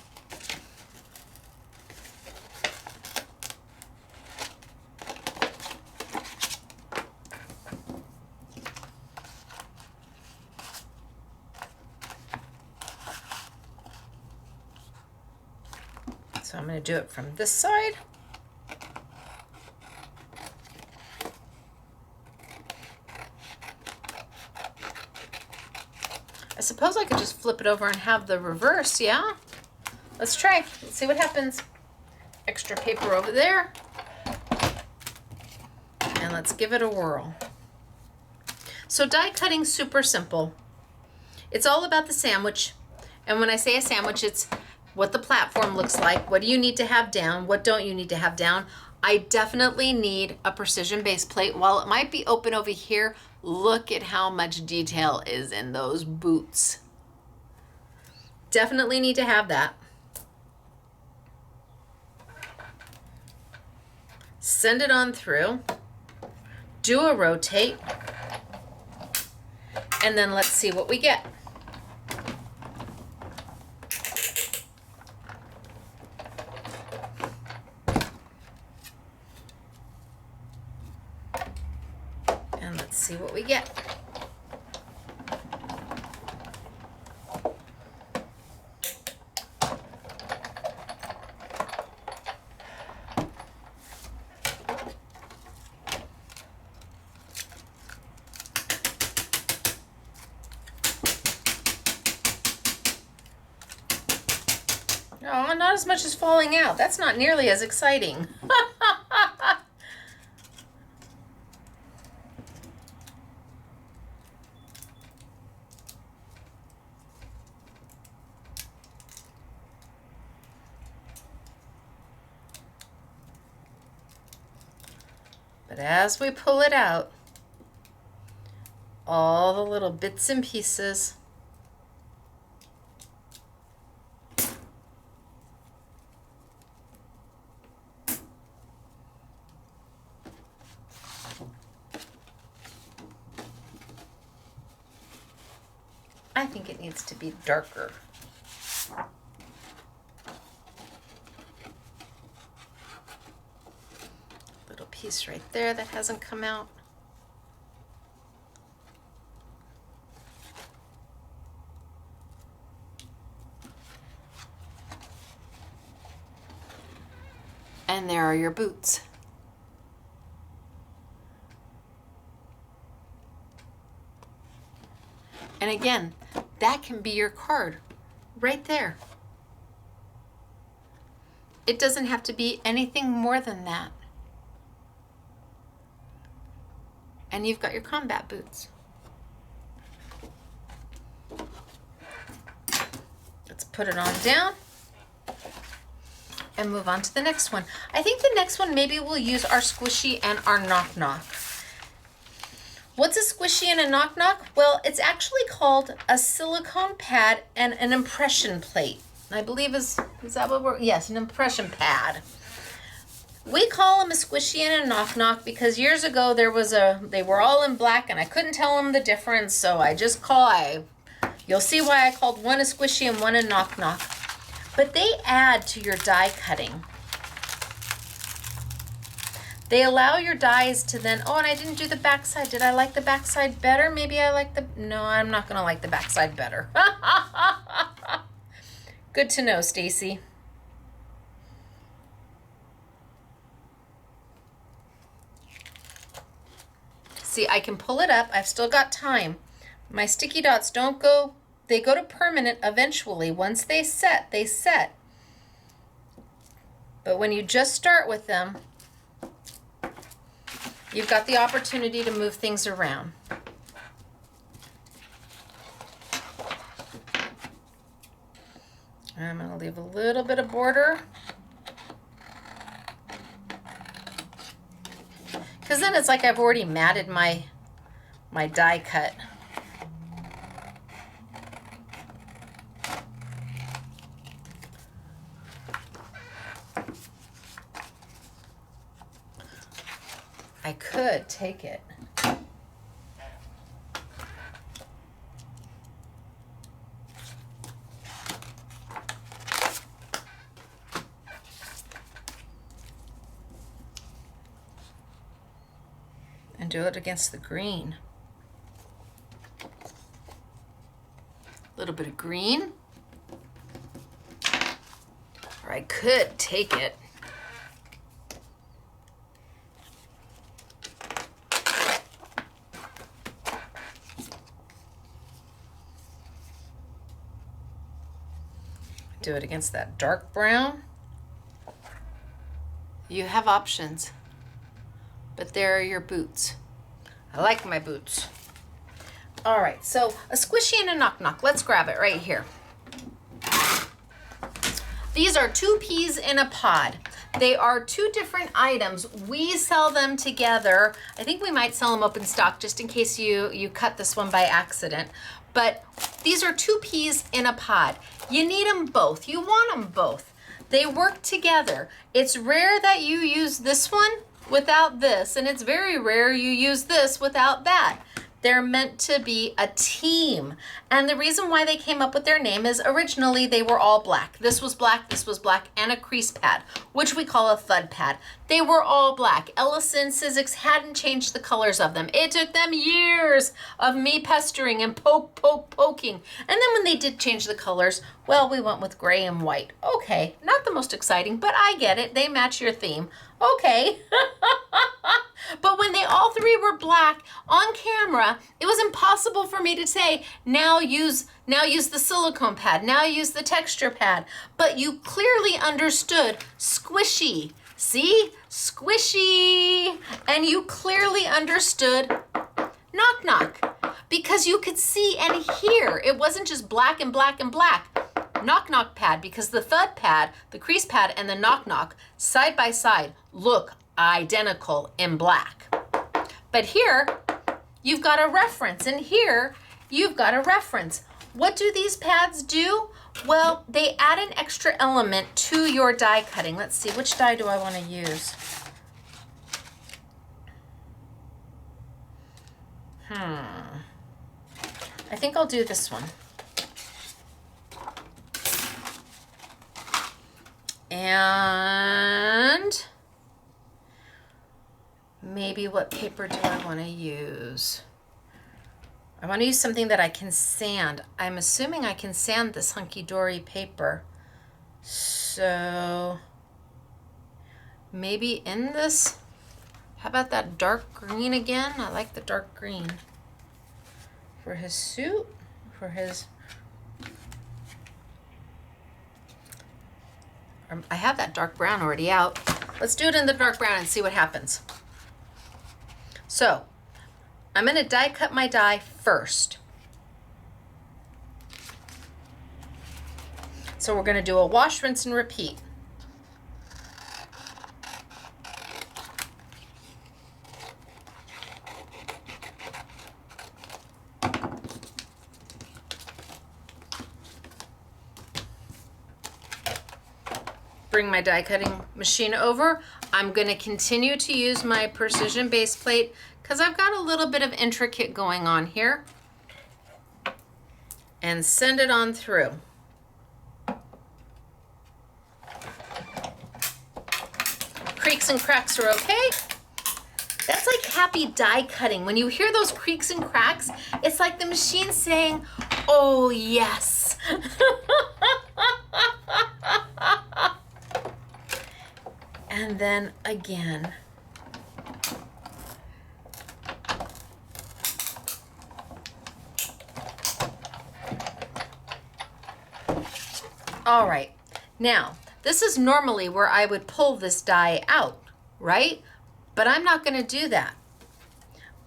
So I'm going to do it from this side. I suppose I could just flip it over and have the reverse, yeah? Let's try. Let's see what happens. Extra paper over there. And let's give it a whirl. So die cutting, super simple. It's all about the sandwich. And when I say a sandwich, it's what the platform looks like. What do you need to have down? What don't you need to have down? I definitely need a precision base plate. While it might be open over here, look at how much detail is in those boots. Definitely need to have that. Send it on through. Do a rotate. And then let's see what we get. And let's see what we get. Oh, not as much as falling out. That's not nearly as exciting. But as we pull it out, all the little bits and pieces I think it needs to be darker. Little piece right there that hasn't come out. And there are your boots. And again, that can be your card right there. It doesn't have to be anything more than that. And you've got your combat boots. Let's put it on down and move on to the next one. I think the next one, maybe we'll use our squishy and our knock knock. What's a squishy and a knock knock? Well, it's actually called a silicone pad and an impression plate. I believe is that what we're, yes, an impression pad. We call them a squishy and a knock knock because years ago they were all in black and I couldn't tell them the difference, so you'll see why I called one a squishy and one a knock knock. But they add to your die cutting. They allow your dies to then, oh, and I didn't do the back side. Did I like the back side better? Maybe I like no, I'm not gonna like the back side better. Good to know, Stacy. See, I can pull it up. I've still got time. My sticky dots don't go, they go to permanent eventually. Once they set, they set. But when you just start with them, you've got the opportunity to move things around. I'm going to leave a little bit of border. Because then it's like I've already matted my die cut. I could take it. and do it against the green. A little bit of green. Or I could take it. Do it against that dark brown. You have options, but there are your boots. I like my boots. All right, so a squishy and a knock-knock. Let's grab it right here. These are 2 peas in a pod. They are 2 different items. We sell them together. I think we might sell them open stock just in case you cut this one by accident. But these are 2 peas in a pod. You need them both. You want them both. They work together. It's rare that you use this one without this, and it's very rare you use this without that. They're meant to be a team. And the reason why they came up with their name is originally they were all black. This was black, and a crease pad, which we call a thud pad. They were all black. Ellison, Sizzix hadn't changed the colors of them. It took them years of me pestering and poking. And then when they did change the colors, well, we went with gray and white. Okay, not the most exciting, but I get it. They match your theme. Okay. But when they all 3 were black on camera, it was impossible for me to say, now use the silicone pad, now use the texture pad. But you clearly understood squishy. See? Squishy. And you clearly understood knock knock. Because you could see and hear. It wasn't just black and black and black. Knock knock pad, because the thud pad, the crease pad, and the knock knock side by side look identical in black. But here you've got a reference, and here you've got a reference. What do these pads do? Well, they add an extra element to your die cutting. Let's see, which die do I want to use? I think I'll do this one. And maybe what paper do I want to use? I want to use something that I can sand. I'm assuming I can sand this hunky-dory paper. So maybe in this, how about that dark green again? I like the dark green. For his suit, for his... I have that dark brown already out. Let's do it in the dark brown and see what happens. So, I'm going to die cut my die first. So we're going to do a wash, rinse, and repeat. Bring my die cutting machine over. I'm going to continue to use my precision base plate because I've got a little bit of intricate going on here, and send it on through. Creaks and cracks are okay. That's like happy die cutting. When you hear those creaks and cracks, it's like the machine saying, oh yes. And then again. All right, now this is normally where I would pull this die out, right? But I'm not going to do that.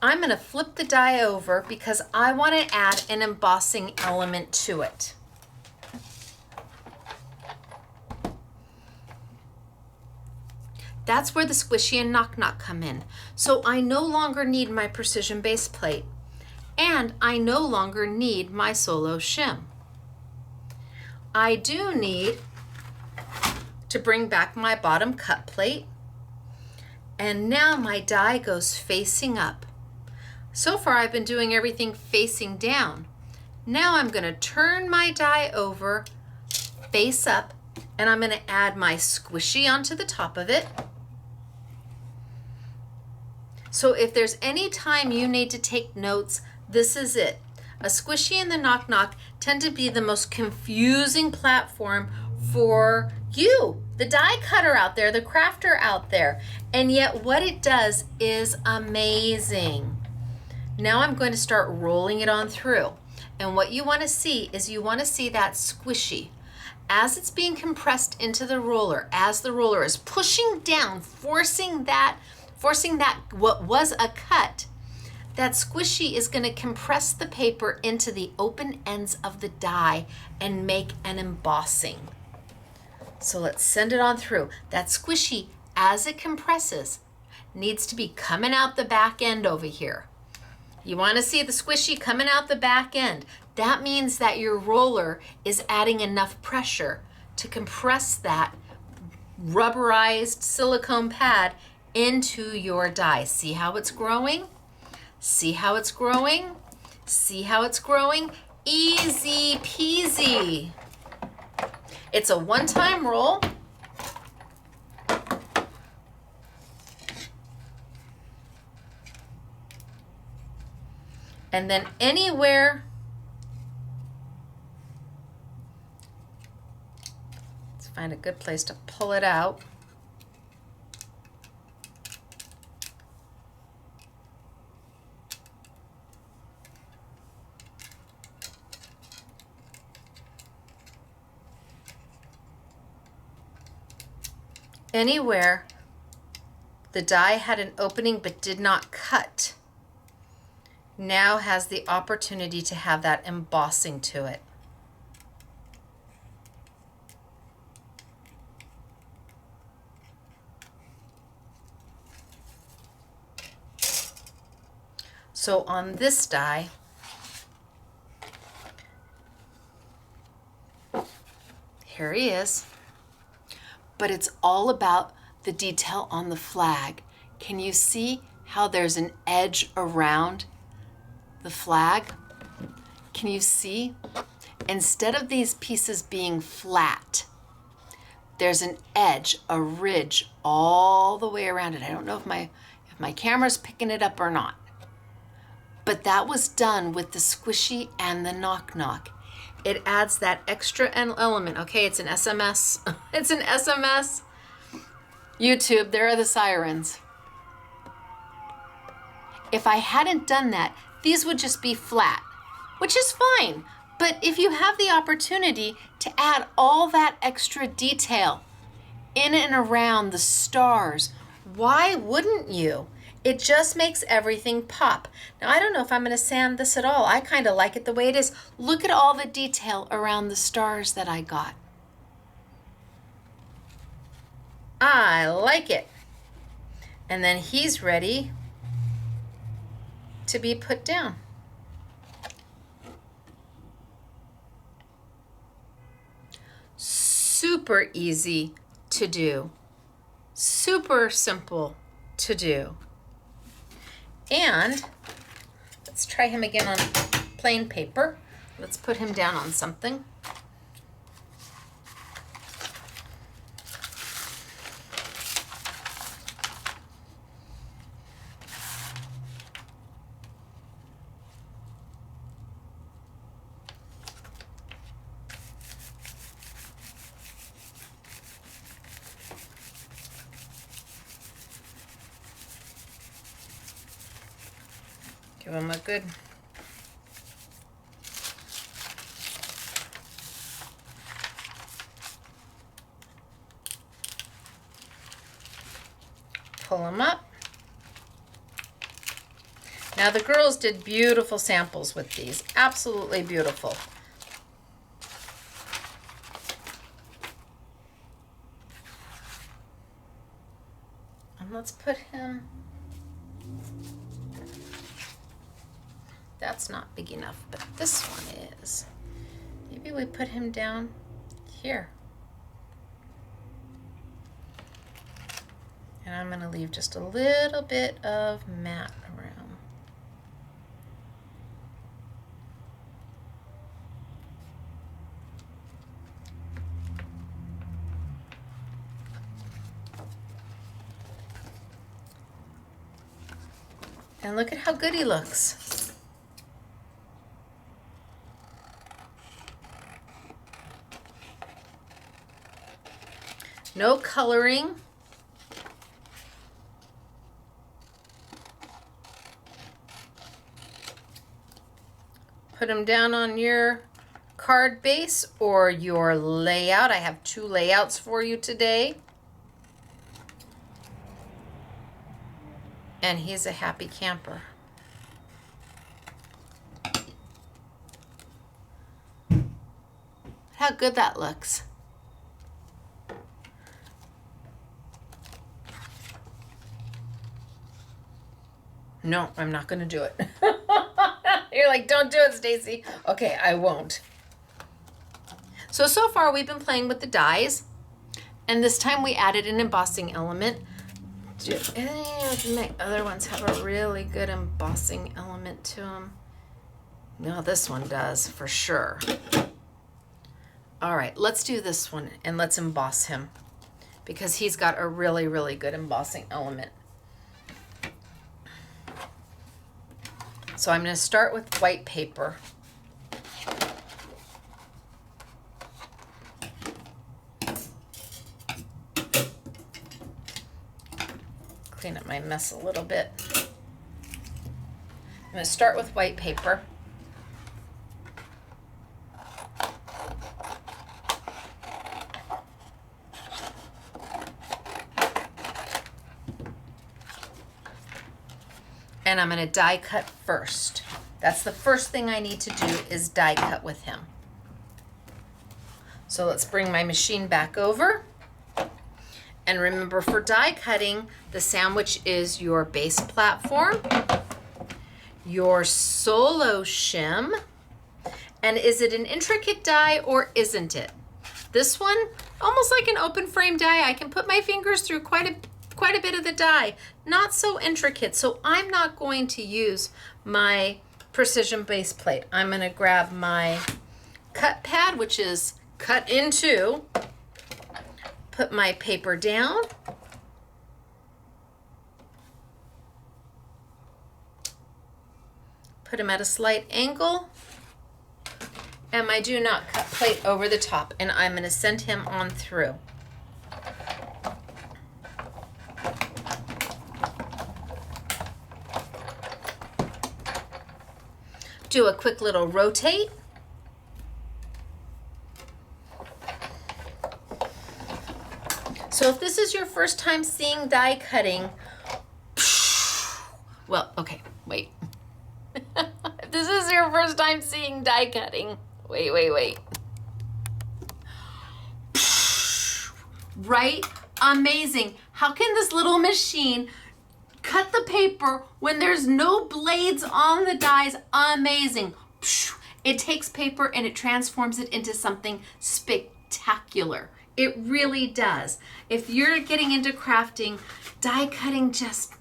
I'm going to flip the die over because I want to add an embossing element to it. That's where the squishy and knock knock come in. So I no longer need my precision base plate, and I no longer need my solo shim. I do need to bring back my bottom cut plate, and now my die goes facing up. So far I've been doing everything facing down. Now I'm going to turn my die over face up, and I'm going to add my squishy onto the top of it. So if there's any time you need to take notes, this is it. A squishy and the knock knock tend to be the most confusing platform for you, the die cutter out there, the crafter out there. And yet what it does is amazing. Now I'm going to start rolling it on through. And what you want to see is you want to see that squishy. As it's being compressed into the roller, as the roller is pushing down, forcing that what was a cut, that squishy is going to compress the paper into the open ends of the die and make an embossing. So let's send it on through. That squishy, as it compresses, needs to be coming out the back end over here. You want to see the squishy coming out the back end. That means that your roller is adding enough pressure to compress that rubberized silicone pad into your die. See how it's growing? See how it's growing? See how it's growing? Easy peasy. It's a one-time roll. And then anywhere, let's find a good place to pull it out. Anywhere the die had an opening but did not cut, now has the opportunity to have that embossing to it. So on this die, here he is, but it's all about the detail on the flag. Can you see how there's an edge around the flag? Can you see? Instead of these pieces being flat, there's an edge, a ridge all the way around it. I don't know if my camera's picking it up or not, but that was done with the squishy and the knock knock. It adds that extra element. Okay, it's an SMS. It's an SMS. YouTube, there are the sirens. If I hadn't done that, these would just be flat, which is fine. But if you have the opportunity to add all that extra detail in and around the stars, why wouldn't you? It just makes everything pop. Now, I don't know if I'm going to sand this at all. I kind of like it the way it is. Look at all the detail around the stars that I got. I like it. And then he's ready to be put down. Super easy to do. Super simple to do. And let's try him again on plain paper. Let's put him down on something. Give him a good pull him up. Now the girls did beautiful samples with these, absolutely beautiful. And let's put him, that's not big enough, but this one is. Maybe we put him down here. And I'm going to leave just a little bit of matte around. And look at how good he looks. No coloring. Put them down on your card base or your layout. I have 2 layouts for you today. And he's a happy camper. How good that looks. No, I'm not going to do it. You're like, don't do it, Stacy. Okay, I won't. So far we've been playing with the dies, and this time we added an embossing element. Do any of my other ones have a really good embossing element to them? No, this one does for sure. All right, let's do this one and let's emboss him because he's got a really, really good embossing element. So I'm going to start with white paper. Clean up my mess a little bit. I'm going to start with white paper. And I'm going to die cut first. That's the first thing I need to do is die cut with him. So let's bring my machine back over. And remember, for die cutting, the sandwich is your base platform, your solo shim, and is it an intricate die or isn't it? This one, almost like an open frame die. I can put my fingers through quite a bit of the die. Not so intricate, so I'm not going to use my precision base plate. I'm going to grab my cut pad, which is cut in 2, put my paper down, put them at a slight angle, and my do not cut plate over the top, and I'm going to send him on through. Do a quick little rotate. So if this is your first time seeing die cutting, well, okay, wait. If this is your first time seeing die cutting, wait. Right? Amazing. How can this little machine cut the paper when there's no blades on the dies? Amazing. It takes paper and it transforms it into something spectacular. It really does. If you're getting into crafting, die cutting just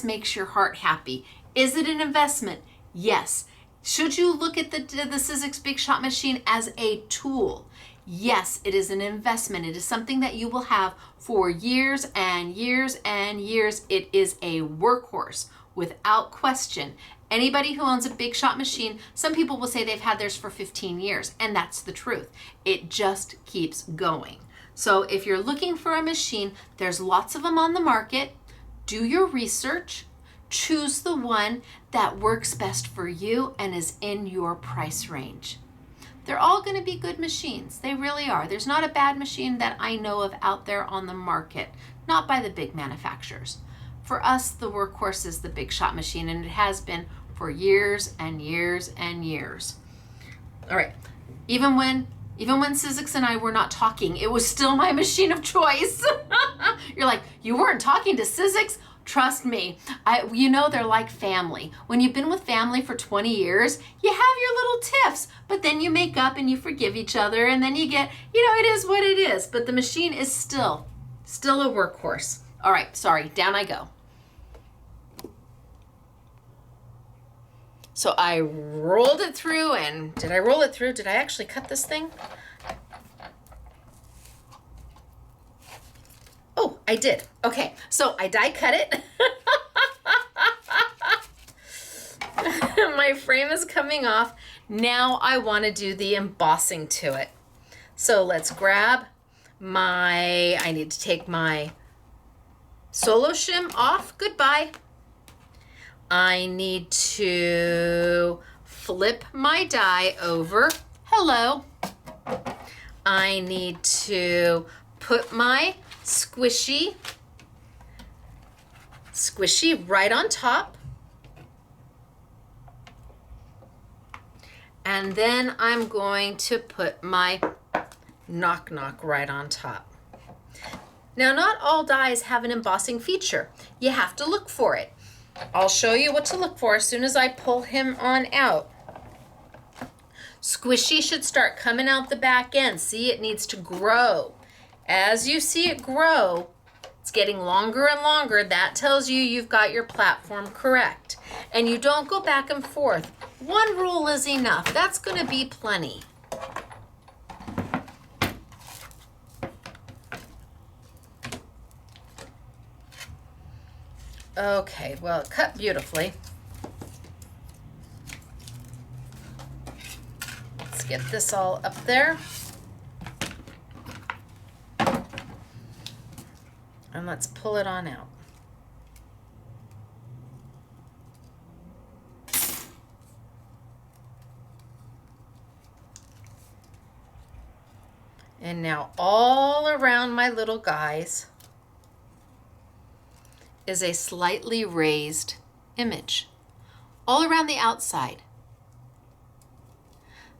makes your heart happy. Is it an investment? Yes. Should you look at the Sizzix Big Shot machine as a tool? Yes, it is an investment. It is something that you will have for years and years and years. It is a workhorse without question. Anybody who owns a Big Shot machine, some people will say they've had theirs for 15 years, and that's the truth. It just keeps going. So if you're looking for a machine, there's lots of them on the market. Do your research. Choose the one that works best for you and is in your price range. They're all going to be good machines. They really are. There's not a bad machine that I know of out there on the market, not by the big manufacturers. For us, the workhorse is the Big Shot machine, and it has been for years and years and years. All right, even when Sizzix and I were not talking, it was still my machine of choice. You're like, you weren't talking to Sizzix? Trust me, you know they're like family. When you've been with family for 20 years, you have your little tiffs, but then you make up and you forgive each other, and then you get, it is what it is. But the machine is still a workhorse. All right, sorry, down I go. So I rolled it through, and did I roll it through? Did I actually cut this thing? Oh, I did. Okay, so I die cut it. My frame is coming off. Now I want to do the embossing to it. So let's grab I need to take my solo shim off. Goodbye. I need to flip my die over. Hello. I need to put my squishy right on top. And then I'm going to put my knock knock right on top. Now, not all dies have an embossing feature. You have to look for it. I'll show you what to look for as soon as I pull him on out. Squishy should start coming out the back end. See, it needs to grow. As you see it grow, it's getting longer and longer. That tells you you've got your platform correct. And you don't go back and forth. One rule is enough. That's going to be plenty. Okay, well, it cut beautifully. Let's get this all up there. And let's pull it on out. And now all around my little guys is a slightly raised image. All around the outside,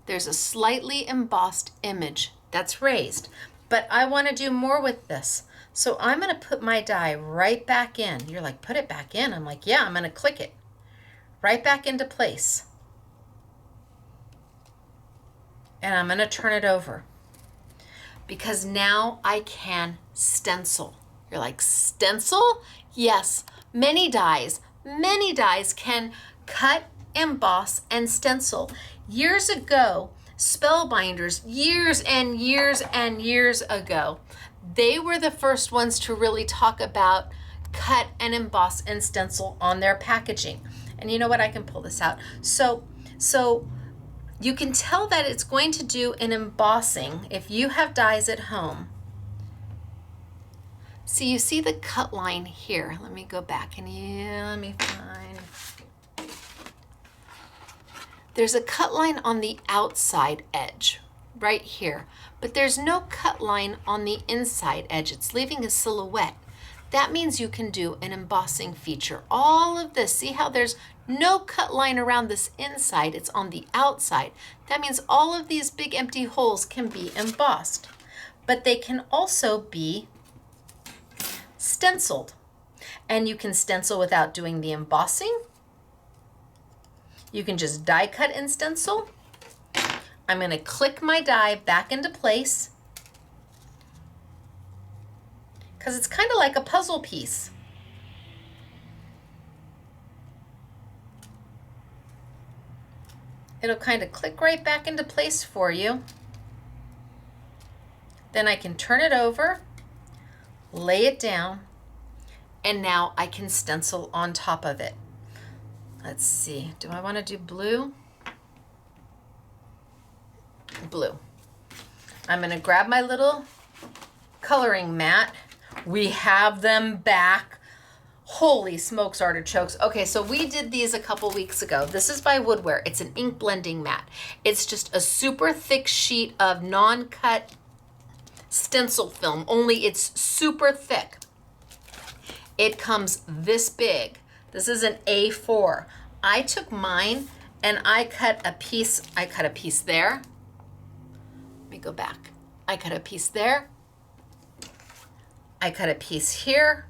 there's a slightly embossed image that's raised. But I want to do more with this. So I'm going to put my die right back in. You're like, put it back in? I'm like, yeah, I'm going to click it right back into place. And I'm going to turn it over. Because now I can stencil. You're like, stencil? Yes, many dies can cut, emboss, and stencil. Years ago, spellbinders, years and years and years ago, they were the first ones to really talk about cut and emboss and stencil on their packaging. And you know what? I can pull this out. So you can tell that it's going to do an embossing if you have dies at home. So you see the cut line here. Let me go back and let me find. There's a cut line on the outside edge right here, but there's no cut line on the inside edge. It's leaving a silhouette. That means you can do an embossing feature. All of this, see how there's no cut line around this inside, it's on the outside. That means all of these big empty holes can be embossed, but they can also be stenciled. And you can stencil without doing the embossing. You can just die cut and stencil. I'm going to click my die back into place because it's kind of like a puzzle piece. It'll kind of click right back into place for you. Then I can turn it over, lay it down, and now I can stencil on top of it. Let's see, do I want to do blue? Blue. I'm going to grab my little coloring mat. We have them back. Holy smokes, artichokes. Okay, so we did these a couple weeks ago. This is by Woodware. It's an ink blending mat. It's just a super thick sheet of non-cut stencil film, only it's super thick. It comes this big. This is an A4. I took mine and I cut a piece there. Let me go back. I cut a piece there. I cut a piece here.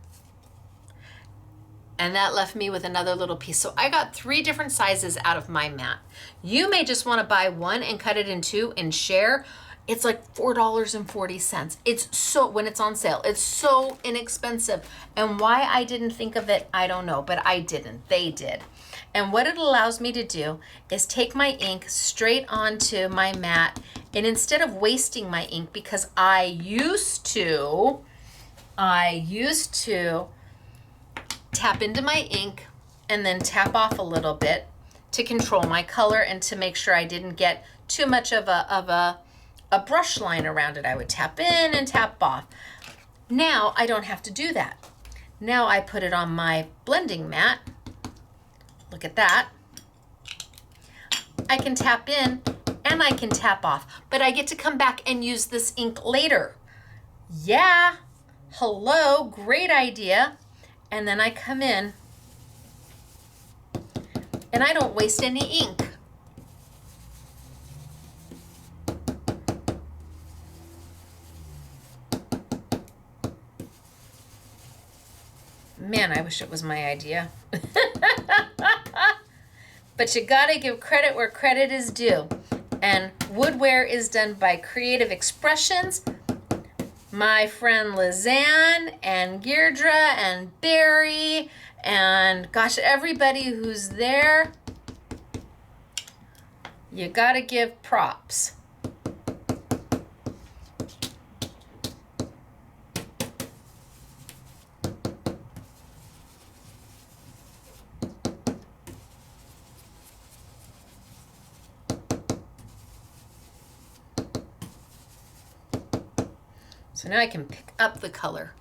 And that left me with another little piece. So I got 3 different sizes out of my mat. You may just want to buy one and cut it in 2 and share. It's like $4.40. It's so, when it's on sale, it's so inexpensive. And why I didn't think of it, I don't know, but I didn't. They did. And what it allows me to do is take my ink straight onto my mat, and instead of wasting my ink, because I used to tap into my ink and then tap off a little bit to control my color and to make sure I didn't get too much of a brush line around it. I would tap in and tap off. Now I don't have to do that. Now I put it on my blending mat. Look at that. I can tap in and I can tap off, but I get to come back and use this ink later. Yeah, hello, great idea. And then I come in and I don't waste any ink. Man, I wish it was my idea. But you gotta give credit where credit is due. And woodware is done by Creative Expressions. My friend Lizanne and Deirdre and Barry and gosh, everybody who's there. You gotta give props. So now I can pick up the color.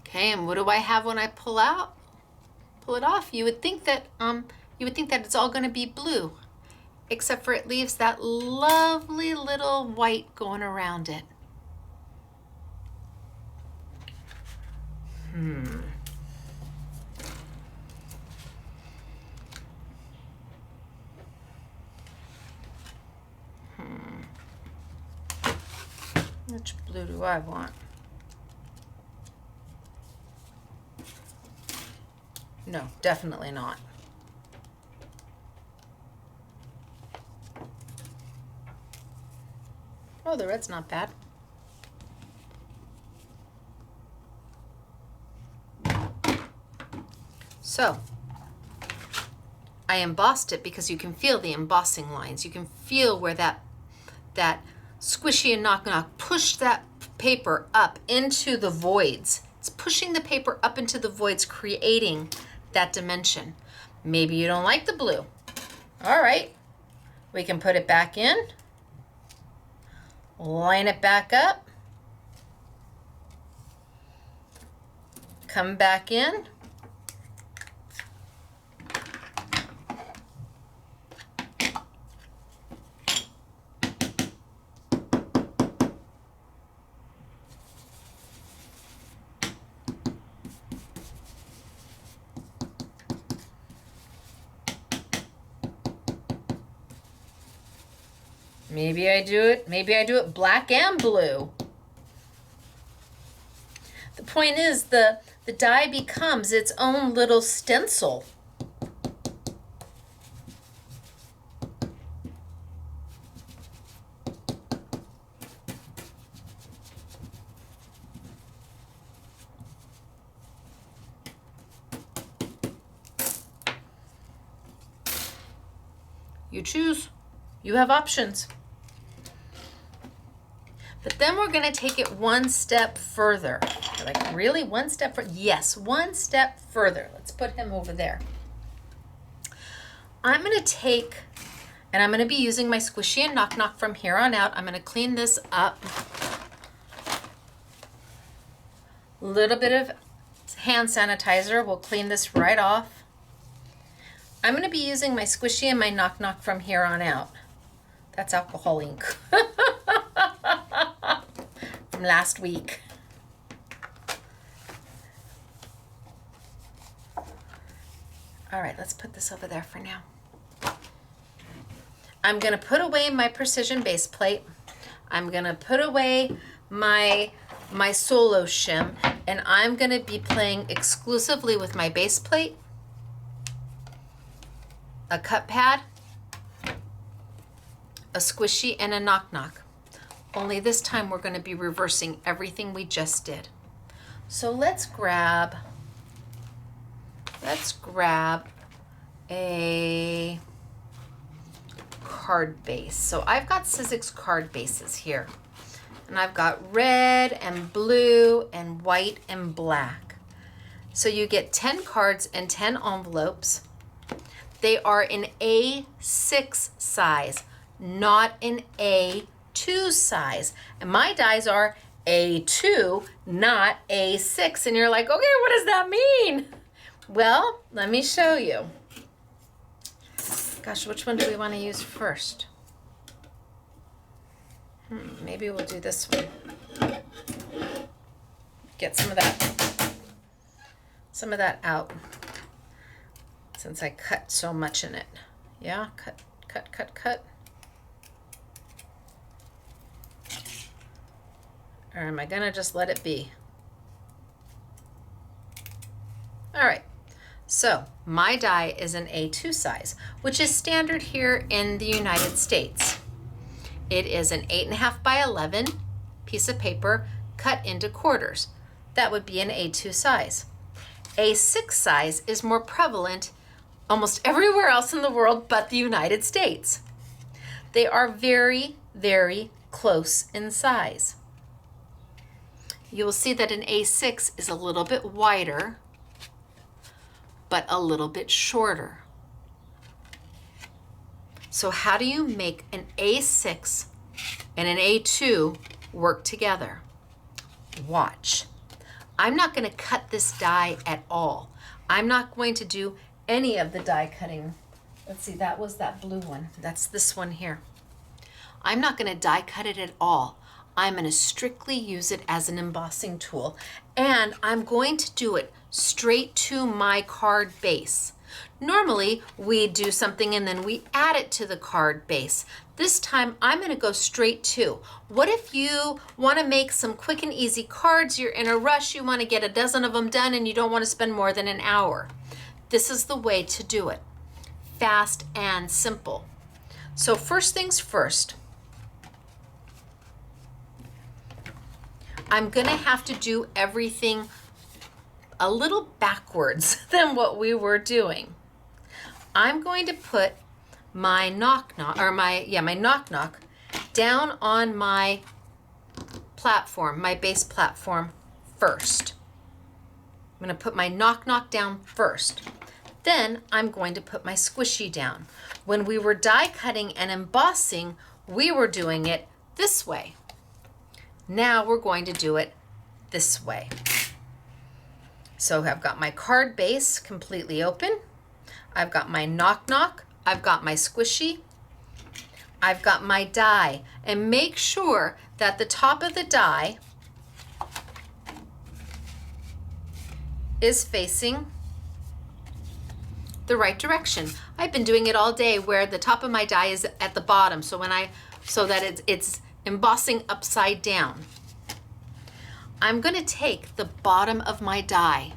Okay, and what do I have when I pull it off? You would think that it's all going to be blue, except for it leaves that lovely little white going around it. Which blue do I want? No, definitely not. Oh, the red's not bad. So, I embossed it because you can feel the embossing lines. You can feel where that squishy and knock pushed that paper up into the voids. It's pushing the paper up into the voids, creating that dimension. Maybe you don't like the blue. All right, we can put it back in. Line it back up, come back in, maybe I do it black and blue. The point is the die becomes its own little stencil. You choose. You have options. But then we're going to take it one step further. Like, really? One step further? Yes, one step further. Let's put him over there. I'm going to take, and I'm going to be using my Squishy and Knock Knock from here on out. I'm going to clean this up. A little bit of hand sanitizer. We'll clean this right off. I'm going to be using my Squishy and my Knock Knock from here on out. That's alcohol ink. From last week. All right, let's put this over there for now. I'm going to put away my precision base plate. I'm going to put away my solo shim, and I'm going to be playing exclusively with my base plate, a cut pad, a Squishy, and a Knock Knock. only this time we're going to be reversing everything we just did. So let's grab a card base. So I've got Sizzix card bases here. And I've got red and blue and white and black. So you get 10 cards and 10 envelopes. They are in A6 size, not in A2 size. And my dies are A2, not A6. And you're like, okay, what does that mean? Well, let me show you. Gosh, which one do we want to use first? Maybe we'll do this one. Get some of that out, since I cut so much in it. Yeah, cut. Or am I gonna just let it be? All right, so my die is an A2 size, which is standard here in the United States. It is an 8.5 by 11 piece of paper cut into quarters. That would be an A2 size. A6 size is more prevalent almost everywhere else in the world but the United States. They are very, very close in size. You will see that an A6 is a little bit wider, but a little bit shorter. So how do you make an A6 and an A2 work together? Watch. I'm not going to cut this die at all. I'm not going to do any of the die cutting. Let's see, that was that blue one. That's this one here. I'm not going to die cut it at all. I'm going to strictly use it as an embossing tool, and I'm going to do it straight to my card base. Normally, we do something and then we add it to the card base. This time, I'm going to go straight to. What if you want to make some quick and easy cards, you're in a rush, you want to get a dozen of them done, and you don't want to spend more than an hour? This is the way to do it. Fast and simple. So first things first, I'm going to have to do everything a little backwards than what we were doing. I'm going to put my knock knock down on my platform, my base platform first. I'm going to put my knock knock down first. Then I'm going to put my squishy down. When we were die cutting and embossing, we were doing it this way. Now we're going to do it this way. So I've got my card base completely open. I've got my knock knock. I've got my squishy. I've got my die. And make sure that the top of the die is facing the right direction. I've been doing it all day where the top of my die is at the bottom, so that it's embossing upside down. I'm going to take the bottom of my die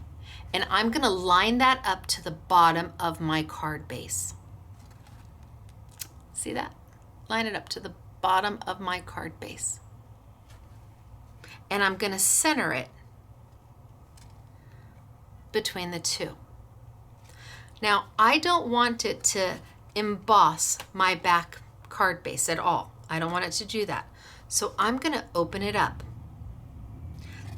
and I'm going to line that up to the bottom of my card base. See that? Line it up to the bottom of my card base. And I'm going to center it between the two. Now, I don't want it to emboss my back card base at all. I don't want it to do that. So I'm going to open it up.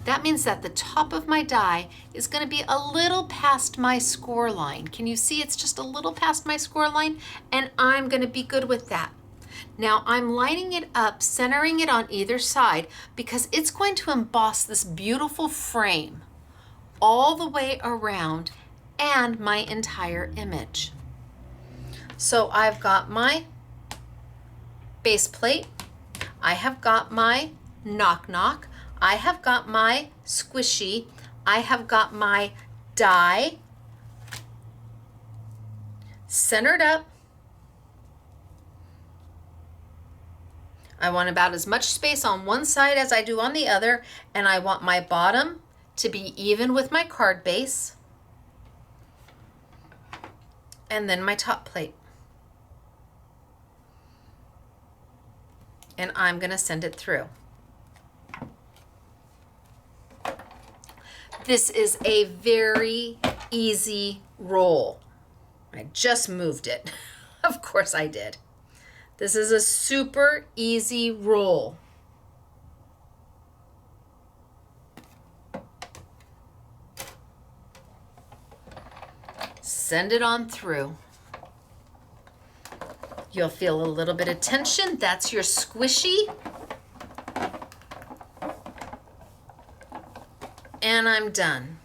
That means that the top of my die is going to be a little past my score line. Can you see it's just a little past my score line? And I'm going to be good with that. Now I'm lining it up, centering it on either side because it's going to emboss this beautiful frame all the way around and my entire image. So I've got my base plate. I have got my knock knock. I have got my squishy. I have got my die centered up. I want about as much space on one side as I do on the other, and I want my bottom to be even with my card base, and then my top plate. and I'm going to send it through. This is a very easy roll. I just moved it. Of course I did. This is a super easy roll. Send it on through. You'll feel a little bit of tension. That's your squishy. And I'm done.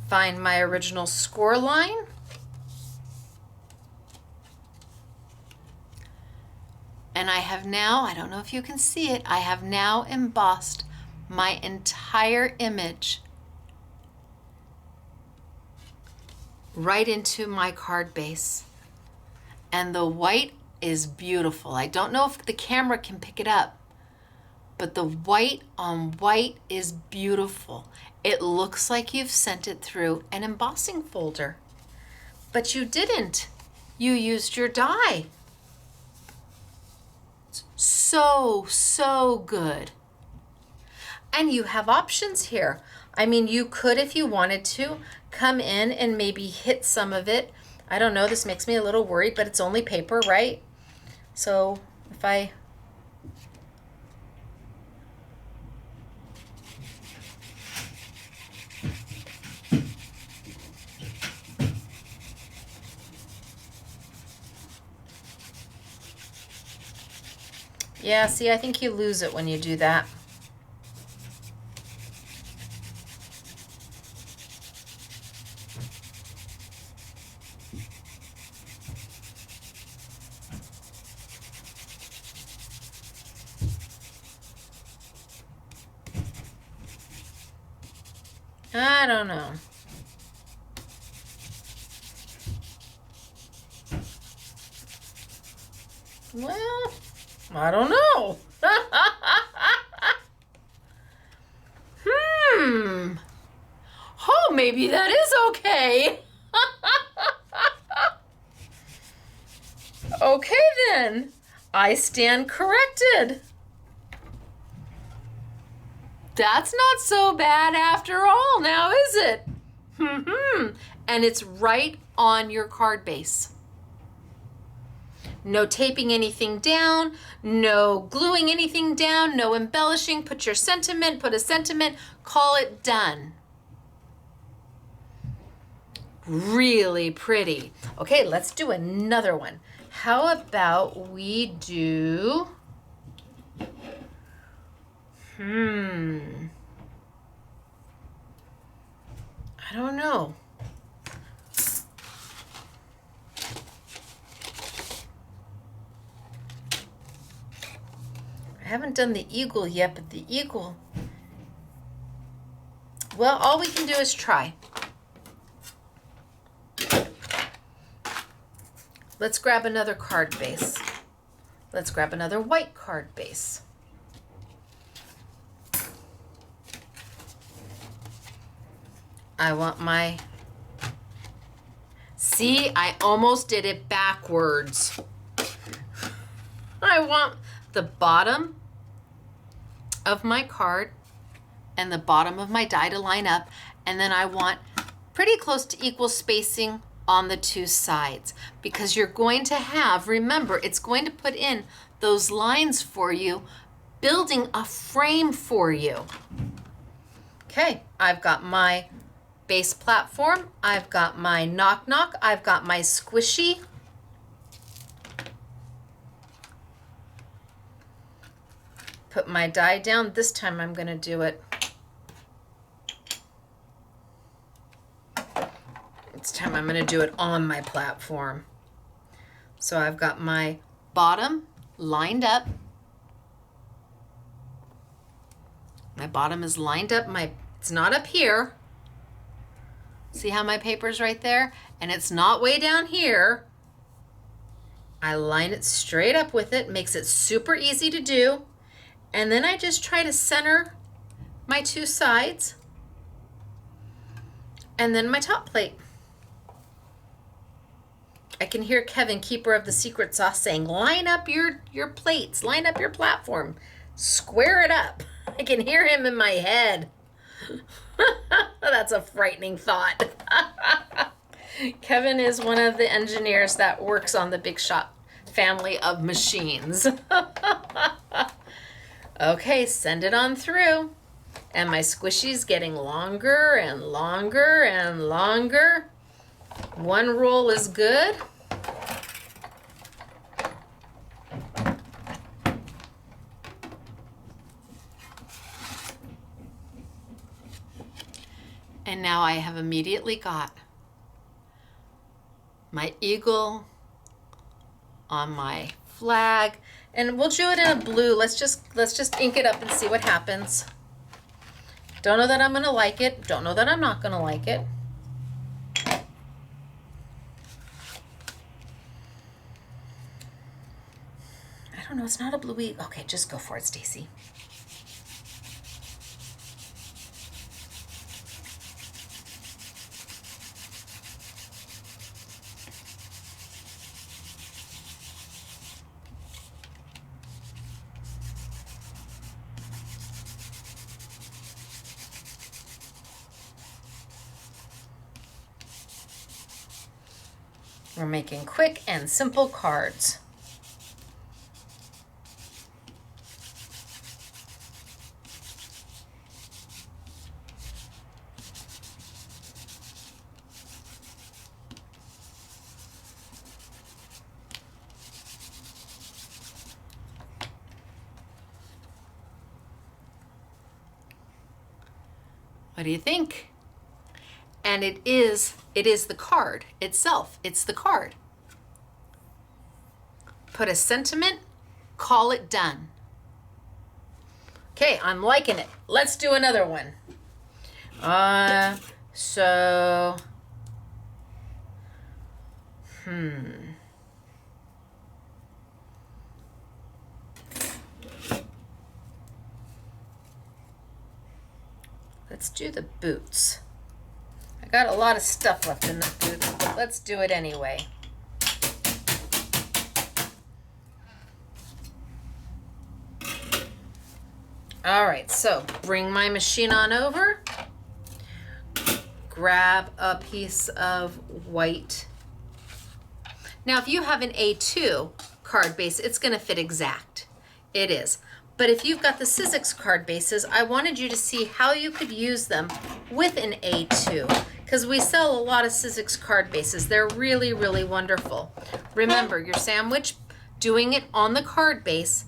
Find my original score line. And I have now, I don't know if you can see it, I have now embossed my entire image right into my card base. And the white is beautiful. I don't know if the camera can pick it up, but the white on white is beautiful. It looks like you've sent it through an embossing folder, but you didn't. You used your die. So good. And you have options here. I mean, you could, if you wanted to, come in and maybe hit some of it. I don't know, this makes me a little worried, but it's only paper, right? So if I yeah, see, I think you lose it when you do that. I don't know. Well, I don't know. Oh, maybe that is okay. Okay then. I stand corrected. That's not so bad after all, now is it? And it's right on your card base. No taping anything down, no gluing anything down, no embellishing. Put your sentiment, put a sentiment, call it done. Really pretty. Okay, let's do another one. How about we do, I don't know. I haven't done the eagle yet, but the eagle, well, all we can do is try. Let's grab another card base. Let's grab another white card base. I want my, see, I almost did it backwards. I want the bottom of my card and the bottom of my die to line up, and then I want pretty close to equal spacing on the two sides, because you're going to have, remember, it's going to put in those lines for you, building a frame for you. Okay, I've got my base platform, I've got my knock knock, I've got my squishy. Put my die down. This time I'm going to do it. This time I'm going to do it on my platform. So I've got my bottom lined up. My bottom is lined up. It's not up here. See how my paper's right there? And it's not way down here. I line it straight up with it. Makes it super easy to do. And then I just try to center my two sides, and then my top plate. I can hear Kevin, keeper of the secret sauce, saying, line up your plates, line up your platform, square it up. I can hear him in my head. That's a frightening thought. Kevin is one of the engineers that works on the Big Shot family of machines. Okay, send it on through. And my squishy's getting longer and longer and longer. One roll is good. And now I have immediately got my eagle on my flag, and we'll do it in a blue. Let's just ink it up and see what happens. Don't know that I'm gonna like it. Don't know that I'm not gonna like it. I don't know, it's not a bluey. Okay, just go for it, Stacy. We're making quick and simple cards. What do you think? And it is the card itself. It's the card. Put a sentiment, call it done. Okay, I'm liking it. Let's do another one. Let's do the boots. I got a lot of stuff left in the boots, but let's do it anyway. All right, so bring my machine on over. Grab a piece of white. Now, if you have an A2 card base, it's gonna fit exact. It is. But if you've got the Sizzix card bases, I wanted you to see how you could use them with an A2, because we sell a lot of Sizzix card bases. They're really, really wonderful. Remember, your sandwich, doing it on the card base,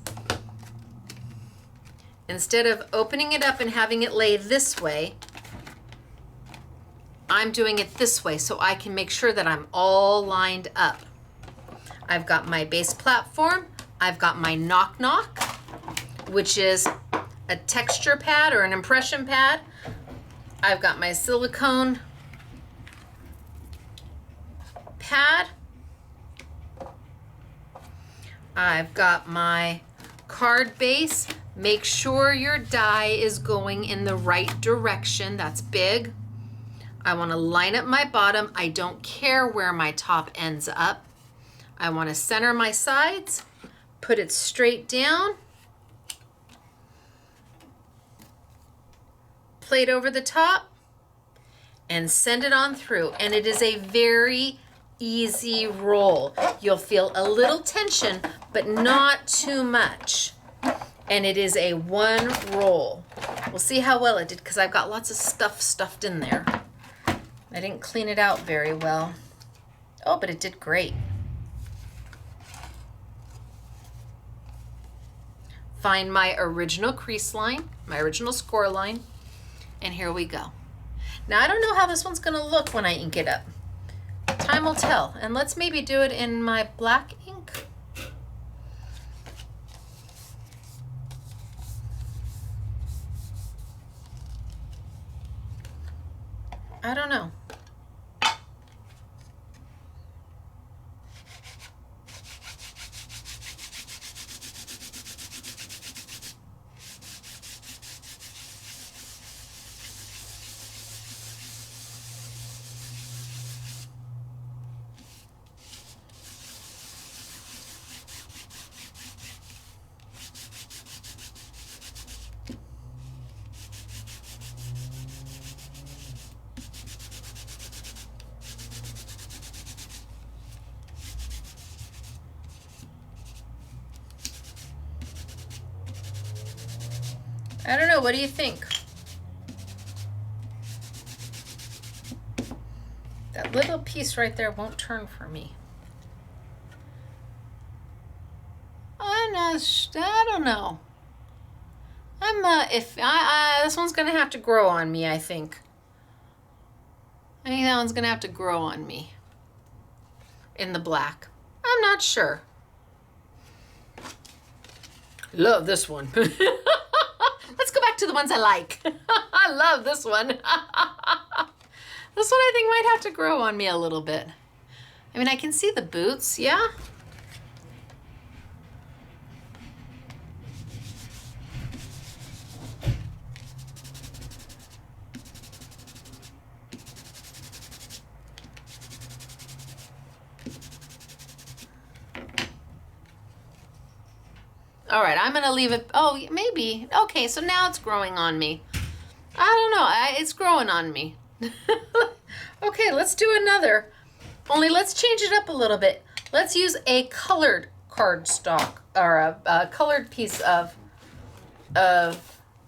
instead of opening it up and having it lay this way, I'm doing it this way so I can make sure that I'm all lined up. I've got my base platform, I've got my knock knock, which is a texture pad or an impression pad. I've got my silicone pad. I've got my card base. Make sure your die is going in the right direction. That's big. I want to line up my bottom. I don't care where my top ends up. I want to center my sides, put it straight down, plate over the top, and send it on through. And it is a very easy roll. You'll feel a little tension, but not too much. And it is a one roll. We'll see how well it did, because I've got lots of stuff stuffed in there. I didn't clean it out very well. Oh, but it did great. Find my original crease line, my original score line, and here we go. Now, I don't know how this one's gonna look when I ink it up. Time will tell. And let's maybe do it in my black ink. I don't know. I don't know, what do you think? That little piece right there won't turn for me. I don't know. This one's gonna have to grow on me, I think. I think that one's gonna have to grow on me in the black. I'm not sure. Love this one. Let's go back to the ones I like. I love this one. This one I think might have to grow on me a little bit. I mean, I can see the boots, yeah? All right, I'm gonna leave it. Oh, maybe. Okay, so now it's growing on me. I don't know. It's growing on me. Okay, let's do another. Only let's change it up a little bit. Let's use a colored cardstock or a colored piece of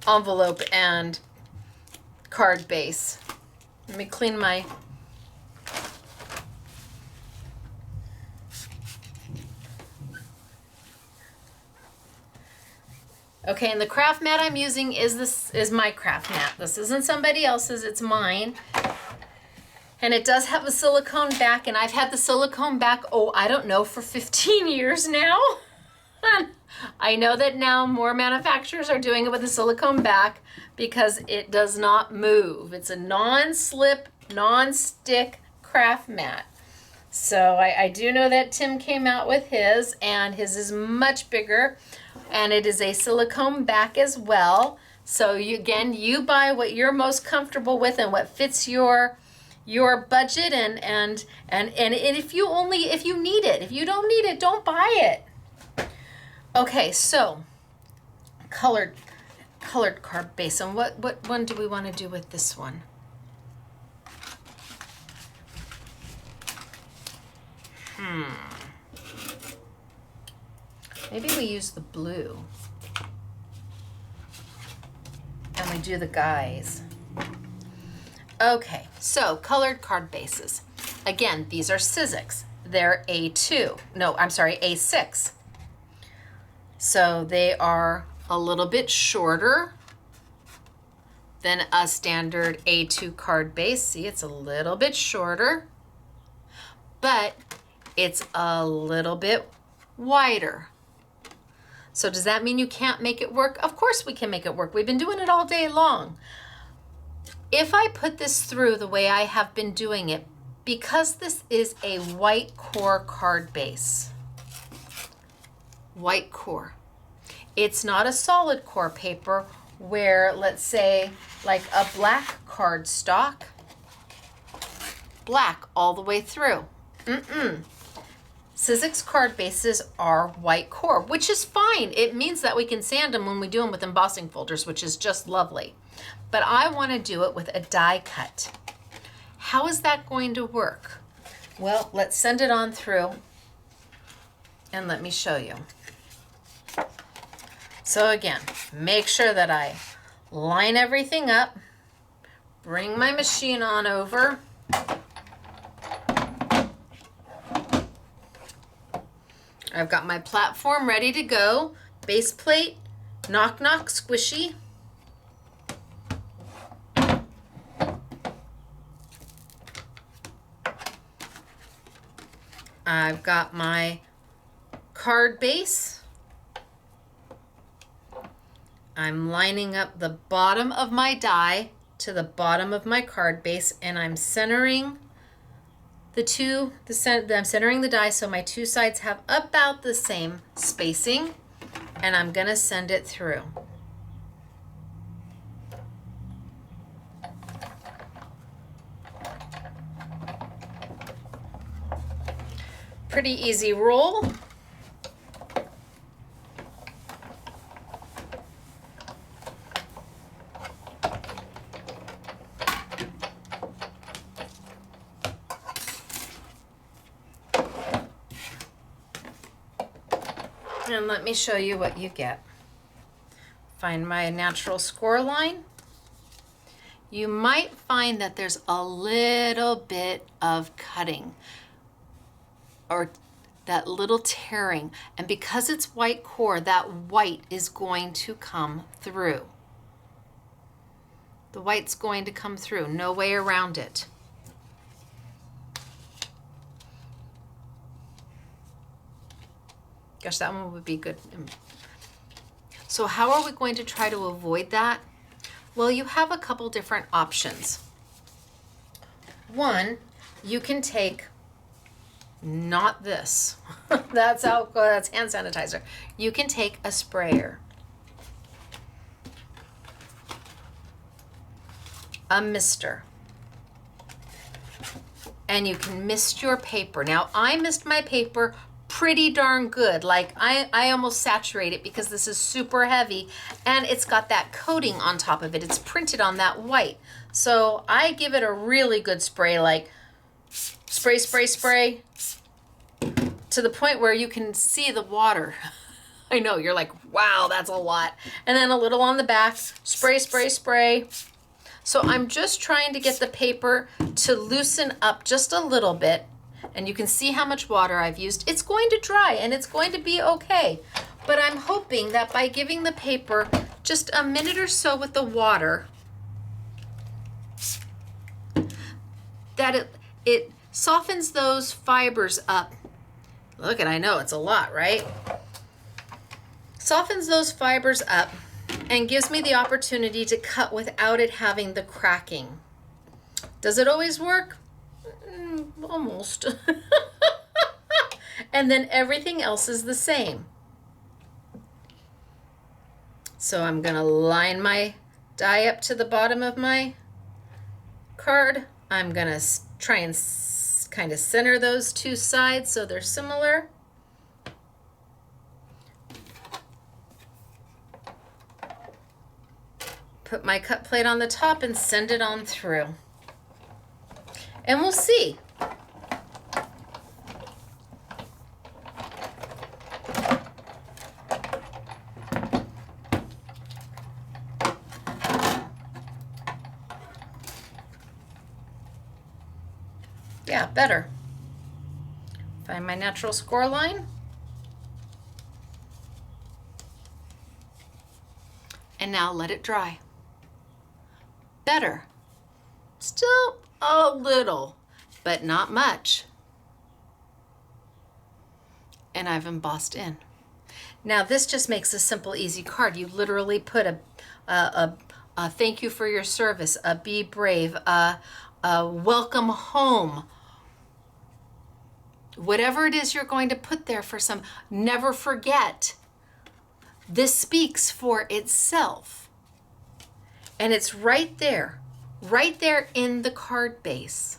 envelope and card base. Let me clean my. Okay, and the craft mat I'm using is my craft mat. This isn't somebody else's, it's mine. And it does have a silicone back, and I've had the silicone back, I don't know, for 15 years now. I know that now more manufacturers are doing it with a silicone back because it does not move. It's a non-slip, non-stick craft mat. So I do know that Tim came out with his, and his is much bigger. And it is a silicone back as well. So you buy what you're most comfortable with and what fits your budget and if you need it. If you don't need it, don't buy it. Okay, so colored card base. And what one do we want to do with this one? Maybe we use the blue and we do the guys. Okay, so colored card bases. Again, these are Sizzix. They're A2. No, I'm sorry, A6. So they are a little bit shorter than a standard A2 card base. See, it's a little bit shorter, but it's a little bit wider. So does that mean you can't make it work? Of course we can make it work. We've been doing it all day long. If I put this through the way I have been doing it, because this is a white core card base, white core, it's not a solid core paper where, let's say, like a black cardstock, black all the way through. Sizzix card bases are white core, which is fine. It means that we can sand them when we do them with embossing folders, which is just lovely. But I want to do it with a die cut. How is that going to work? Well, let's send it on through and let me show you. So again, make sure that I line everything up, bring my machine on over. I've got my platform ready to go. Base plate, knock knock squishy. I've got my card base. I'm lining up the bottom of my die to the bottom of my card base, and I'm centering I'm centering the die so my two sides have about the same spacing, and I'm gonna send it through. Pretty easy roll. And let me show you what you get. Find my natural score line. You might find that there's a little bit of cutting or that little tearing, and because it's white core, that white is going to come through. The white's going to come through, no way around it. Gosh, that one would be good. So how are we going to try to avoid that? Well, you have a couple different options. One, you can take, not this, that's hand sanitizer. You can take a sprayer, a mister, and you can mist your paper. Now, I mist my paper pretty darn good. Like I almost saturate it because this is super heavy and it's got that coating on top of it. It's printed on that white. So I give it a really good spray, like spray, spray, spray, to the point where you can see the water. I know, you're like, wow, that's a lot. And then a little on the back, spray, spray, spray. So I'm just trying to get the paper to loosen up just a little bit. And you can see how much water I've used. It's going to dry and it's going to be okay. But I'm hoping that by giving the paper just a minute or so with the water, that it softens those fibers up. Look, I know it's a lot, right? Softens those fibers up and gives me the opportunity to cut without it having the cracking. Does it always work? Almost. And then everything else is the same. So I'm going to line my die up to the bottom of my card. I'm going to try and kind of center those two sides so they're similar. Put my cut plate on the top and send it on through. And we'll see. Yeah, better. Find my natural score line. And now let it dry. Better. Still a little, but not much. And I've embossed in. Now this just makes a simple, easy card. You literally put a thank you for your service, a be brave, a welcome home. Whatever it is you're going to put there for some, never forget. This speaks for itself. And it's right there in the card base.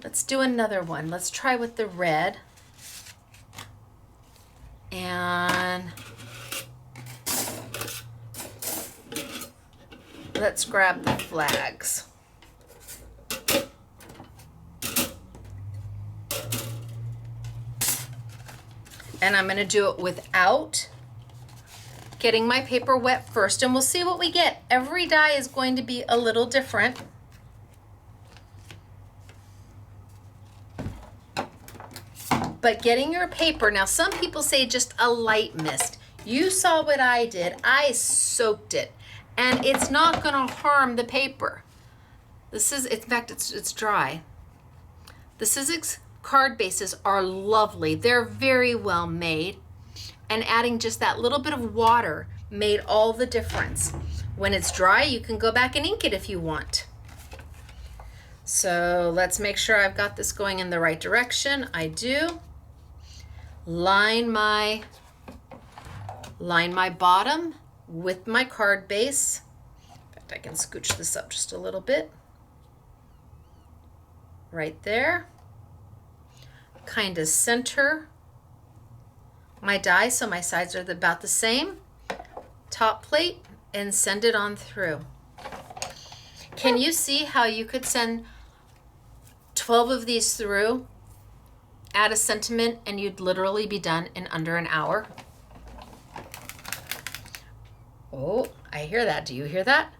Let's do another one. Let's try with the red. And let's grab the flags. And I'm going to do it without getting my paper wet first, and we'll see what we get. Every die is going to be a little different. But getting your paper, now some people say just a light mist. You saw what I did. I soaked it, and it's not going to harm the paper. This is, in fact, it's dry. The Sizzix card bases are lovely. They're very well made. And adding just that little bit of water made all the difference. When it's dry, you can go back and ink it if you want. So let's make sure I've got this going in the right direction. I do. Line my bottom with my card base. In fact, I can scooch this up just a little bit. Right there. Kind of center my die so my sides are about the same. Top plate and send it on through. Can you see how you could send 12 of these through, add a sentiment, and you'd literally be done in under an hour? Oh, I hear that. Do you hear that?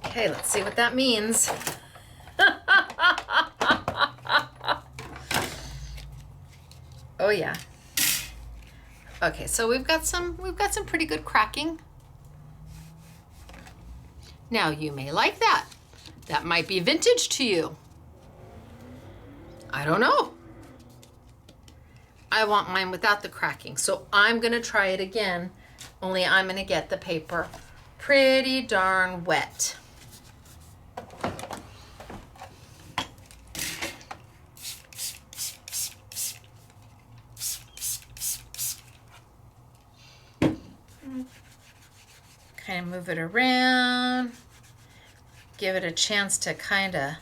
Okay, let's see what that means. Oh yeah. Okay, so we've got some pretty good cracking. Now you may like that. That might be vintage to you. I don't know. I want mine without the cracking, so I'm gonna try it again, only I'm gonna get the paper pretty darn wet. Kind of move it around, give it a chance to kind of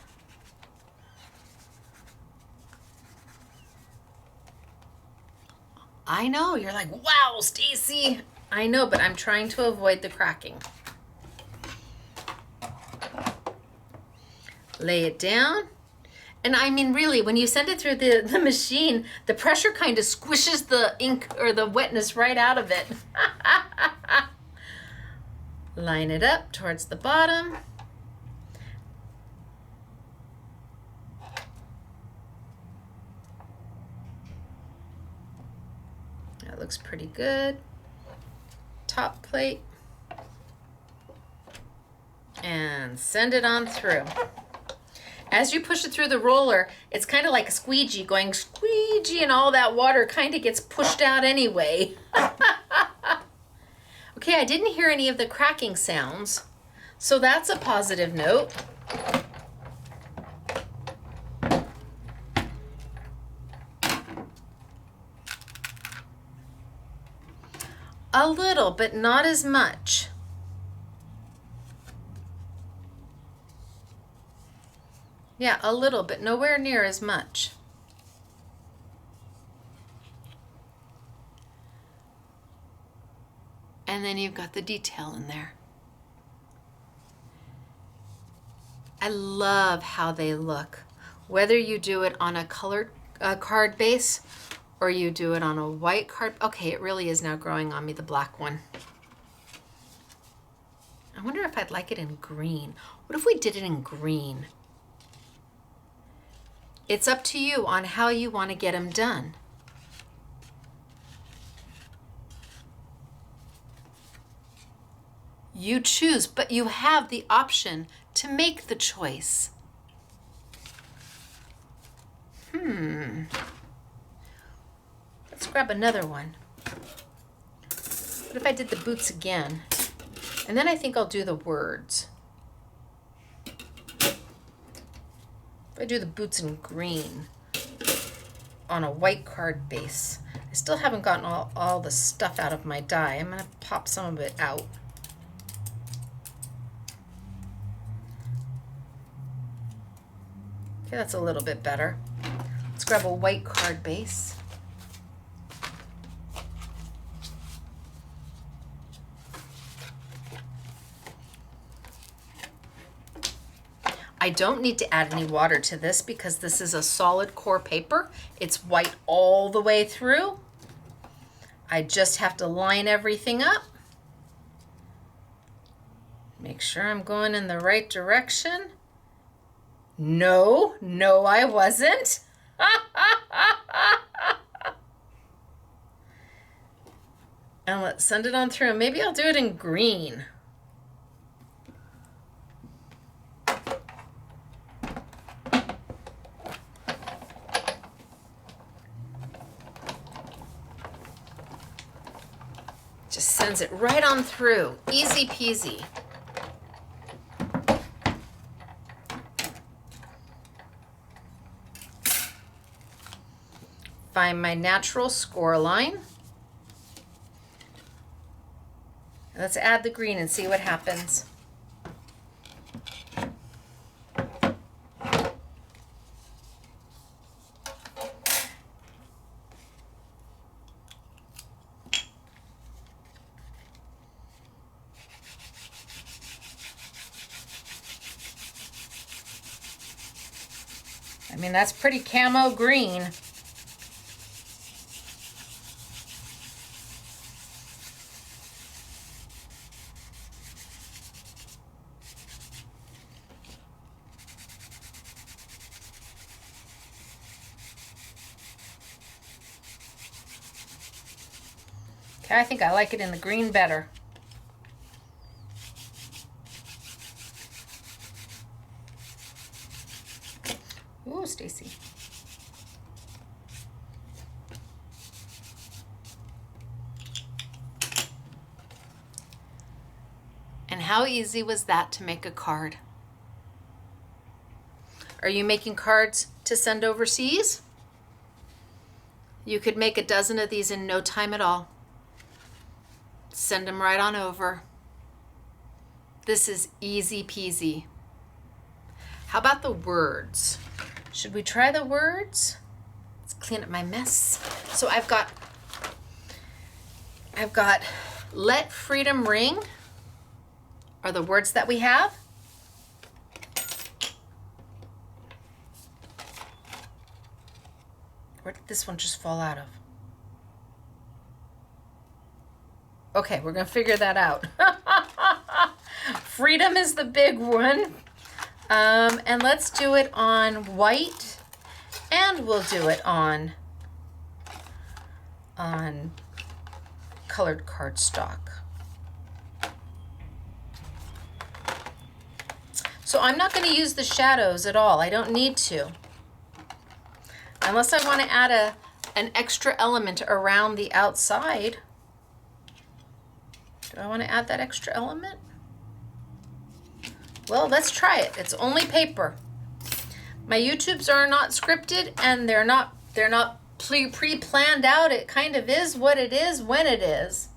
I know, you're like, wow, Stacy. I know, but I'm trying to avoid the cracking. Lay it down. And I mean, really, when you send it through the machine, the pressure kind of squishes the ink or the wetness right out of it. Line it up towards the bottom. That looks pretty good. Top plate. And send it on through. As you push it through the roller, it's kind of like a squeegee going squeegee, and all that water kind of gets pushed out anyway. Okay, I didn't hear any of the cracking sounds, so that's a positive note. A little, but not as much. Yeah, a little, but nowhere near as much. And then you've got the detail in there. I love how they look. Whether you do it on a colored card base or you do it on a white card. Okay, it really is now growing on me, the black one. I wonder if I'd like it in green. What if we did it in green? It's up to you on how you want to get them done. You choose, but you have the option to make the choice. Let's grab another one. What if I did the boots again? And then I think I'll do the words. If I do the boots in green on a white card base. I still haven't gotten all the stuff out of my die. I'm gonna pop some of it out. Okay, that's a little bit better. Let's grab a white card base. I don't need to add any water to this because this is a solid core paper. It's white all the way through. I just have to line everything up. Make sure I'm going in the right direction. No, I wasn't. And let's send it on through. Maybe I'll do it in green. Just sends it right on through. Easy peasy. Find my natural score line. Let's add the green and see what happens. I mean, that's pretty camo green. Okay, I think I like it in the green better. Ooh, Stacy. And how easy was that to make a card? Are you making cards to send overseas? You could make a dozen of these in no time at all. Send them right on over. This is easy peasy. How about the words? Should we try the words? Let's clean up my mess. So I've got let freedom ring are the words that we have. Where did this one just fall out of? Okay, we're gonna figure that out. Freedom is the big one. And let's do it on white, and we'll do it on colored cardstock. So I'm not going to use the shadows at all. I don't need to. Unless I want to add an extra element around the outside. Do I want to add that extra element? Well, let's try it. It's only paper. My YouTubes are not scripted, and they're not pre-planned out. It kind of is what it is when it is.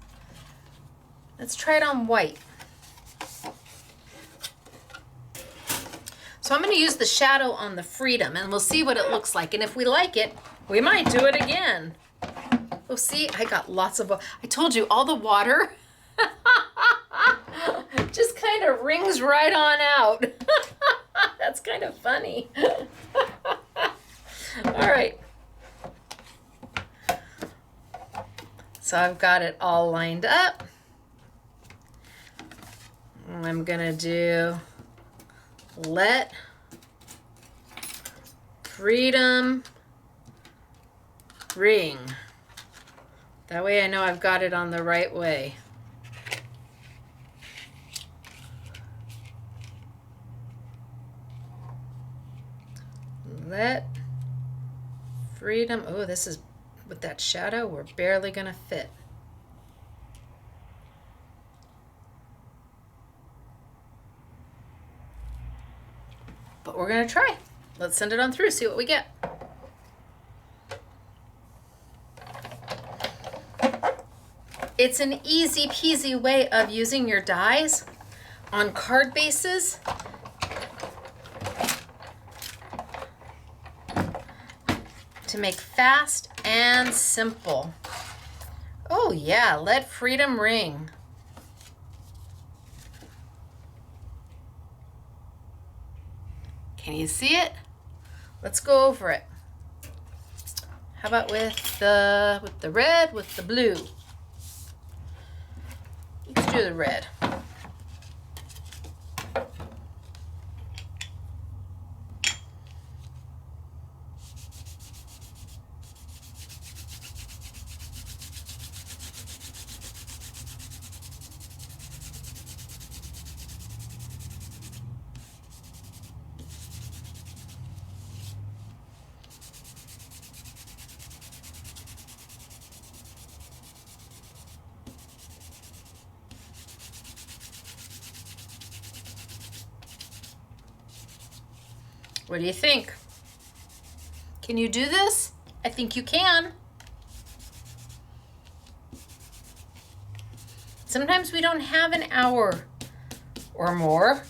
Let's try it on white. So I'm going to use the shadow on the freedom, and we'll see what it looks like. And if we like it, we might do it again. Oh, see, I got lots of, I told you, all the water just kind of rings right on out. That's kind of funny. All right. So I've got it all lined up. I'm going to do let freedom ring. That way I know I've got it on the right way. Let freedom, oh, this is, with that shadow, we're barely gonna fit. But we're gonna try. Let's send it on through, see what we get. It's an easy peasy way of using your dies on card bases to make fast and simple. Oh yeah, let freedom ring. Can you see it? Let's go over it. How about with the red, with the blue? Let's do the red. What do you think? Can you do this? I think you can. Sometimes we don't have an hour or more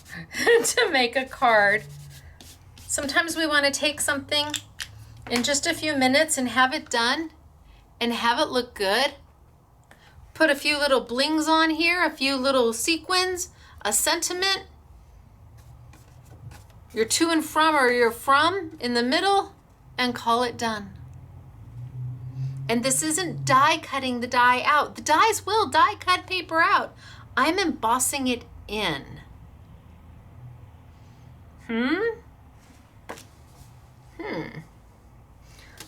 to make a card. Sometimes we want to take something in just a few minutes and have it done and have it look good. Put a few little blings on here, a few little sequins, a sentiment. Your to and from or your from in the middle, and call it done. And this isn't die cutting the die out. The dies will die cut paper out. I'm embossing it in.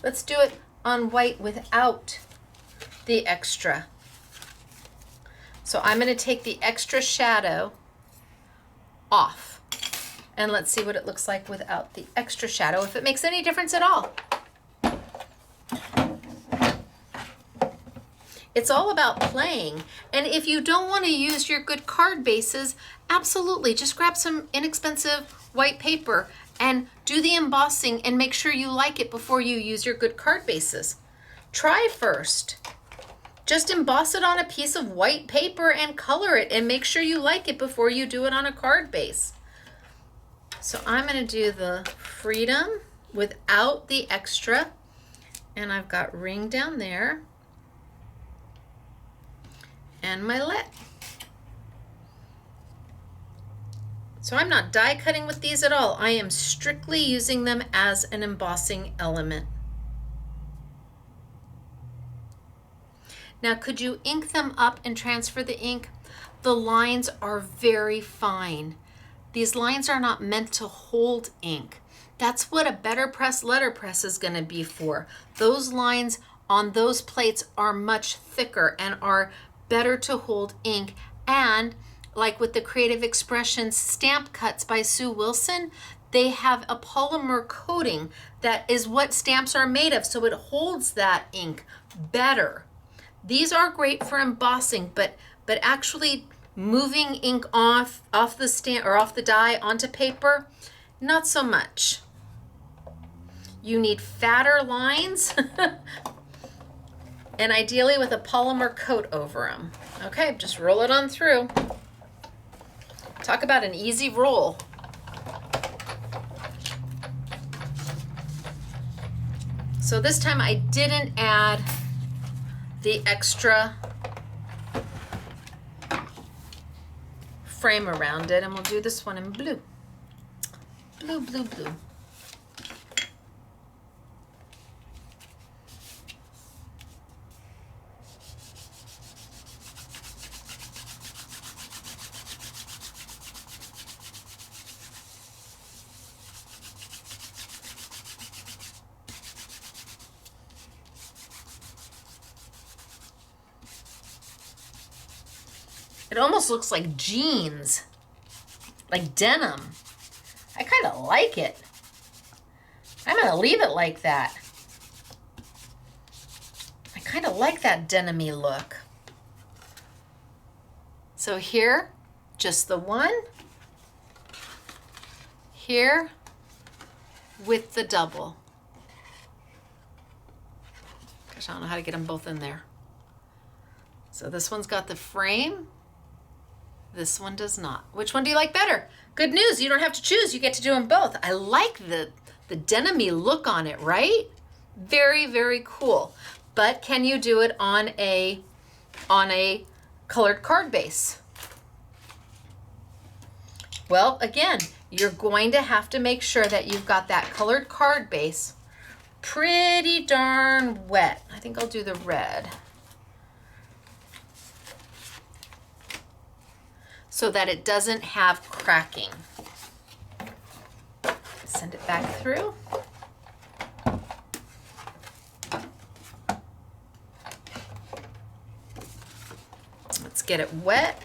Let's do it on white without the extra So I'm going to take the extra shadow off. And let's see what it looks like without the extra shadow, if it makes any difference at all. It's all about playing. And if you don't want to use your good card bases, absolutely, just grab some inexpensive white paper and do the embossing and make sure you like it before you use your good card bases. Try first. Just emboss it on a piece of white paper and color it and make sure you like it before you do it on a card base. So I'm going to do the Freedom without the extra, and I've got Ring down there and my Let. So I'm not die cutting with these at all. I am strictly using them as an embossing element. Now, could you ink them up and transfer the ink? The lines are very fine. These lines are not meant to hold ink. That's what a better press letterpress is going to be for. Those lines on those plates are much thicker and are better to hold ink. And like with the Creative Expressions stamp cuts by Sue Wilson, they have a polymer coating that is what stamps are made of, so it holds that ink better. These are great for embossing, but actually moving ink off the stamp or off the die onto paper, not so much. You need fatter lines and ideally with a polymer coat over them. Okay, just roll it on through. Talk about an easy roll. So this time I didn't add the extra frame around it, and we'll do this one in blue. Blue, blue, blue. It almost looks like jeans, like denim. I kind of like it. I'm gonna leave it like that. I kind of like that denim-y look. So here, just the one. Here, with the double. Gosh, I don't know how to get them both in there. So this one's got the frame. This one does not. Which one do you like better? Good news, you don't have to choose. You get to do them both. I like the denim-y look on it, right? Very, very cool. But can you do it on a colored card base? Well, again, you're going to have to make sure that you've got that colored card base pretty darn wet. I think I'll do the red, so that it doesn't have cracking. Send it back through. Let's get it wet.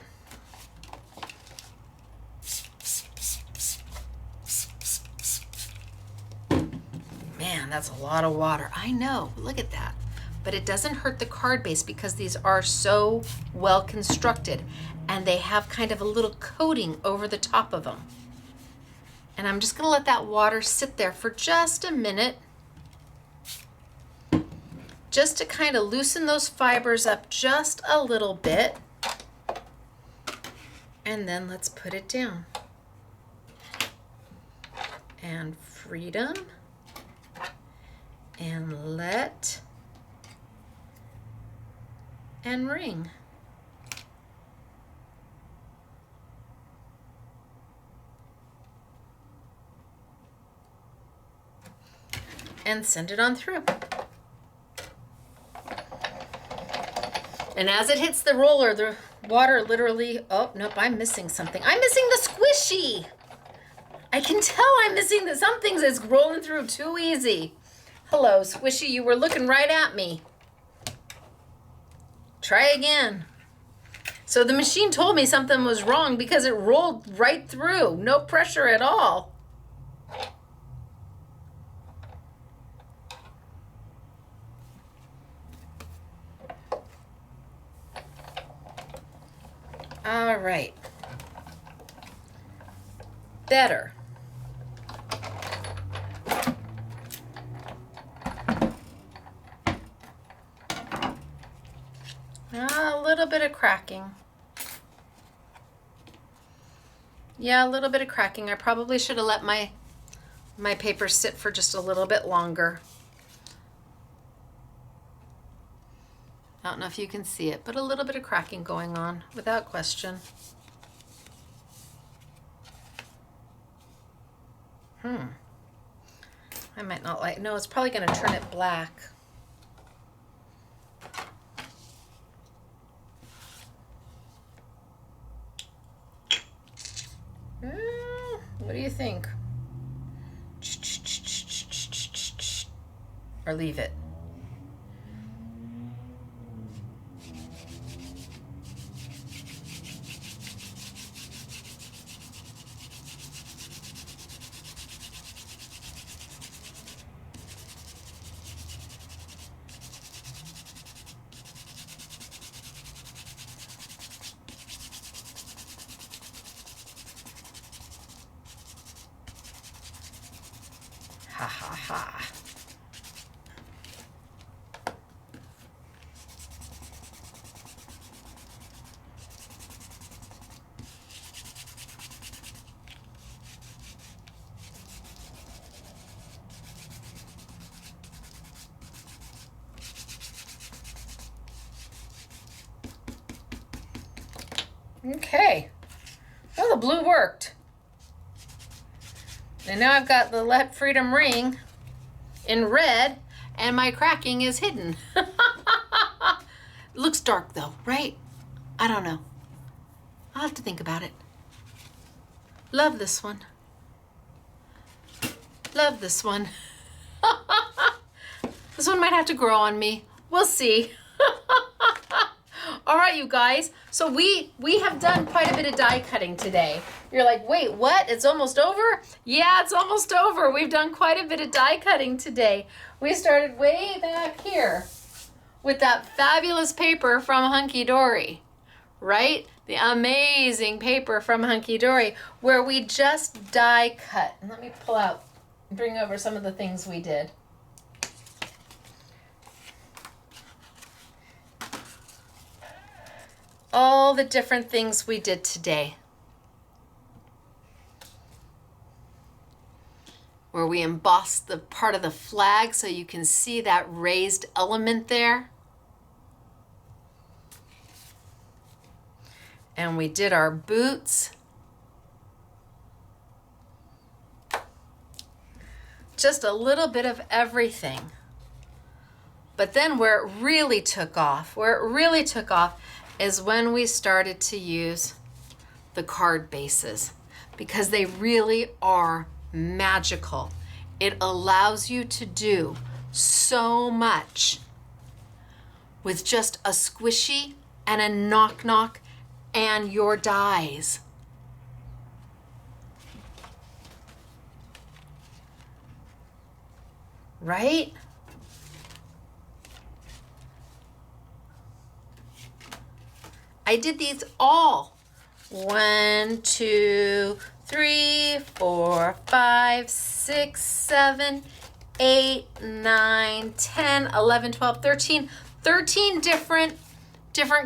Man, that's a lot of water. I know, look at that. But it doesn't hurt the card base because these are so well constructed and they have kind of a little coating over the top of them. And I'm just gonna let that water sit there for just a minute, just to kind of loosen those fibers up just a little bit. And then let's put it down. And Freedom, and Let, and Ring. And send it on through. And as it hits the roller, the water literally, oh, nope, I'm missing something. I'm missing the squishy. I can tell I'm missing the, some things is rolling through too easy. Hello, squishy, you were looking right at me. Try again. So the machine told me something was wrong because it rolled right through, no pressure at all. All right. Better. A little bit of cracking. Yeah, a little bit of cracking. I probably should have let my paper sit for just a little bit longer. I don't know if you can see it, but a little bit of cracking going on, without question. I might not like, no, it's probably going to turn it black. What do you think? Or leave it? Ha ha ha. Okay. Well, the blue worked. And now I've got the Let Freedom ring in red, and my cracking is hidden. It looks dark though, right? I don't know. I'll have to think about it. Love this one. Love this one. This one might have to grow on me. We'll see. All right, you guys. So we have done quite a bit of die cutting today. You're like, wait, what? It's almost over? Yeah, it's almost over. We've done quite a bit of die cutting today. We started way back here with that fabulous paper from Hunky Dory, right? The amazing paper from Hunky Dory, where we just die cut. And let me pull out, bring over some of the things we did. All the different things we did today. Where we embossed the part of the flag so you can see that raised element there. And we did our boots. Just a little bit of everything. But then where it really took off, is when we started to use the card bases, because they really are magical. It allows you to do so much with just a squishy and a knock-knock and your dies. Right? I did these all. 1, 2, 3, 4, 5, 6, 7, 8, 9, 10, 11, 12, 13. 13 different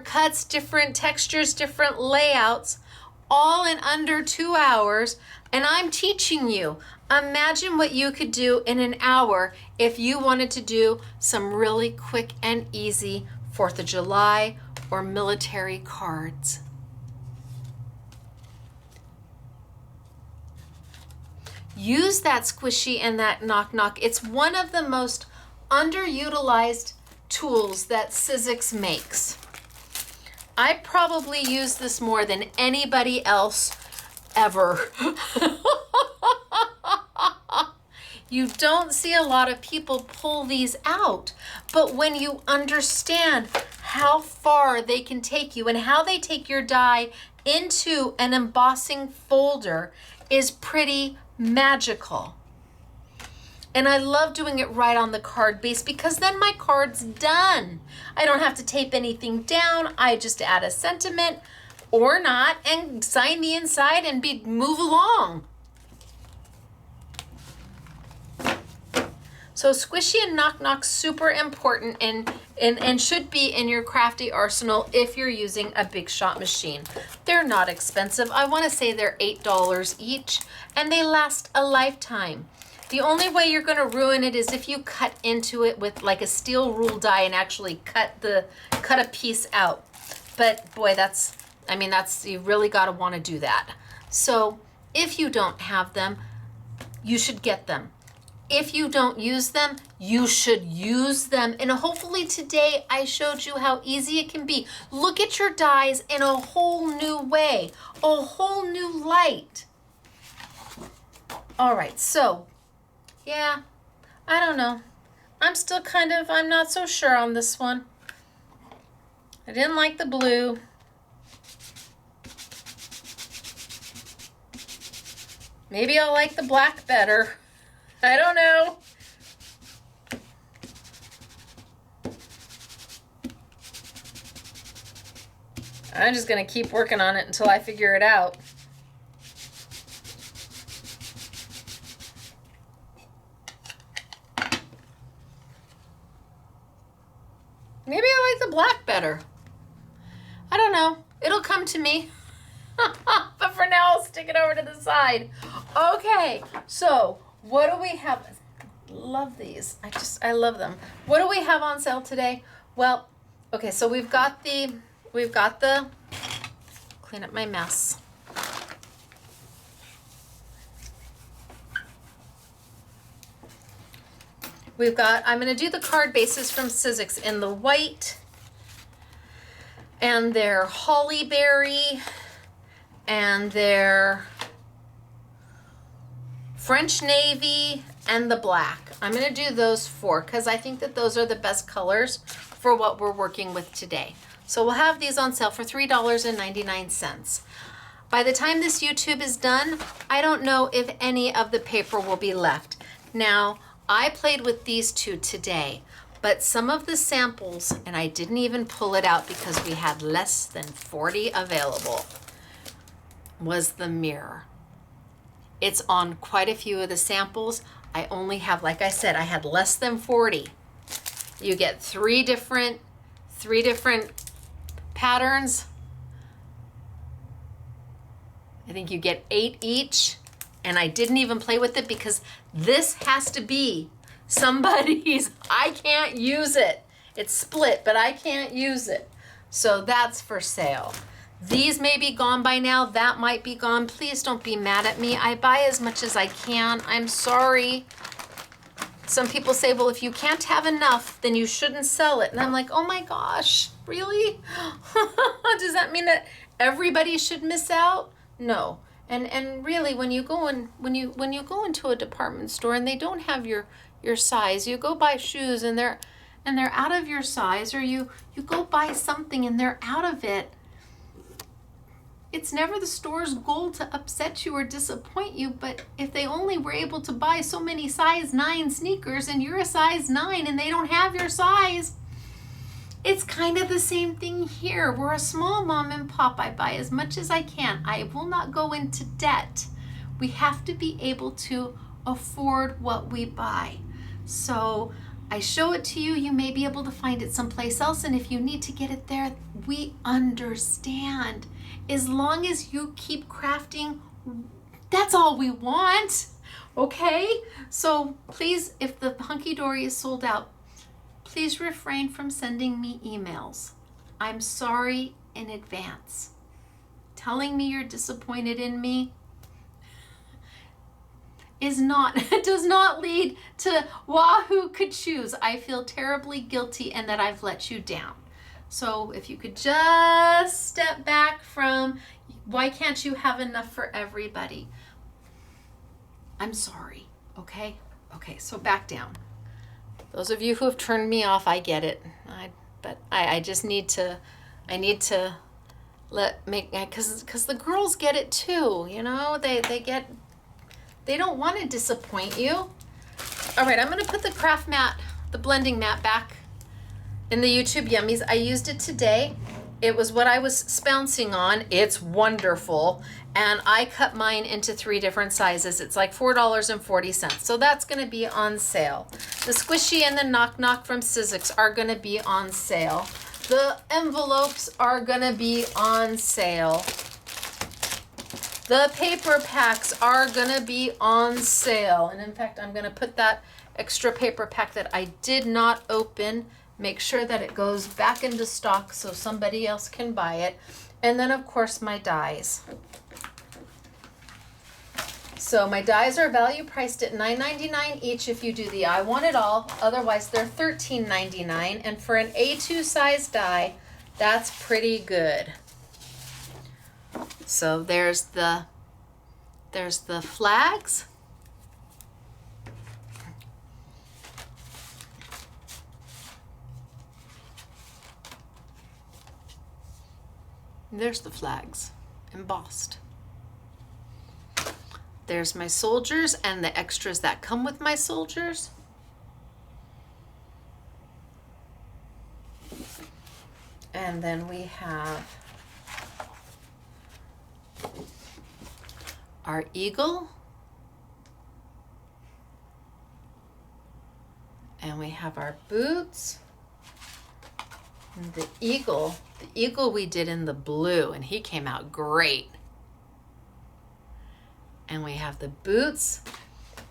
cuts, different textures, different layouts, all in under 2 hours. And I'm teaching you. Imagine what you could do in an hour if you wanted to do some really quick and easy 4th of July or military cards. Use that squishy and that knock-knock. It's one of the most underutilized tools that Sizzix makes. I probably use this more than anybody else ever. You don't see a lot of people pull these out, but when you understand how far they can take you, and how they take your die into an embossing folder is pretty magical. And I love doing it right on the card base because then my card's done. I don't have to tape anything down. I just add a sentiment or not and sign the inside and move along. So squishy and knock-knock, super important and should be in your crafty arsenal if you're using a Big Shot machine. They're not expensive. I want to say they're $8 each, and they last a lifetime. The only way you're going to ruin it is if you cut into it with like a steel rule die and actually cut a piece out. But boy, that's you really got to want to do that. So if you don't have them, you should get them. If you don't use them, you should use them. And hopefully today I showed you how easy it can be. Look at your dies in a whole new way, a whole new light. All right, so yeah, I don't know. I'm not so sure on this one. I didn't like the blue. Maybe I'll like the black better. I don't know. I'm just gonna keep working on it until I figure it out. Maybe I like the black better. I don't know. It'll come to me. But for now, I'll stick it over to the side. Okay, so what do we have? Love these. I love them. What do we have on sale today? Well, okay, so we've got the, clean up my mess. I'm going to do the card bases from Sizzix in the white, and their holly berry, and their French navy, and the black. I'm going to do those four because I think that those are the best colors for what we're working with today. So we'll have these on sale for $3.99. By the time this YouTube is done, I don't know if any of the paper will be left. Now, I played with these two today, but some of the samples, and I didn't even pull it out because we had less than 40 available, was the mirror. It's on quite a few of the samples. I only have, like I said, I had less than 40. You get three different patterns. I think you get 8 each. And I didn't even play with it because this has to be somebody's. I can't use it. It's split, but I can't use it. So that's for sale. These may be gone by now. That might be gone. Please don't be mad at me. I buy as much as I can. I'm sorry. Some people say, well, if you can't have enough, then you shouldn't sell it. And I'm like, oh my gosh, really? Does that mean that everybody should miss out? No. And really, when you go into a department store and they don't have your size, you go buy shoes and they're out of your size, or you go buy something and they're out of it. It's never the store's goal to upset you or disappoint you, but if they only were able to buy so many size 9 sneakers and you're a size 9 and they don't have your size, it's kind of the same thing here. We're a small mom and pop. I buy as much as I can. I will not go into debt. We have to be able to afford what we buy. So I show it to you. You may be able to find it someplace else. And if you need to get it there, we understand. As long as you keep crafting, that's all we want. Okay? So please, if the hunky dory is sold out, please refrain from sending me emails. I'm sorry in advance. Telling me you're disappointed in me does not lead to wahoo could choose. I feel terribly guilty and that I've let you down. So if you could just step back from, why can't you have enough for everybody? I'm sorry, okay? Okay, so back down. Those of you who have turned me off, I get it. But I just need to, I need to because the girls get it too, you know, they don't want to disappoint you. All right, I'm going to put the craft mat, the blending mat back in the YouTube Yummies. I used it today. It was what I was bouncing on. It's wonderful. And I cut mine into 3 different sizes. It's like $4.40. So that's going to be on sale. The squishy and the knock knock from Sizzix are going to be on sale. The envelopes are going to be on sale. The paper packs are going to be on sale. And in fact, I'm going to put that extra paper pack that I did not open, make sure that it goes back into stock so somebody else can buy it. And then, of course, my dies. So my dies are value priced at $9.99 each if you do the I Want It All. Otherwise, they're $13.99. And for an A2 size die, that's pretty good. So there's the flags. There's the flags embossed. There's my soldiers and the extras that come with my soldiers. And then we have our eagle. And we have our boots. And the eagle we did in the blue, and he came out great. And we have the boots,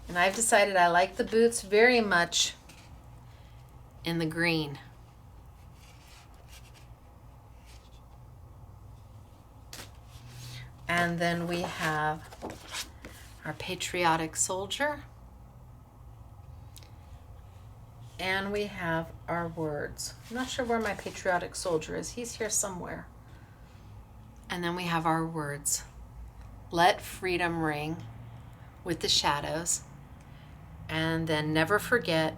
and I've decided I like the boots very much in the green. And then we have our patriotic soldier. And we have our words. I'm not sure where my patriotic soldier is. He's here somewhere. And then we have our words. Let freedom ring with the shadows. And then never forget,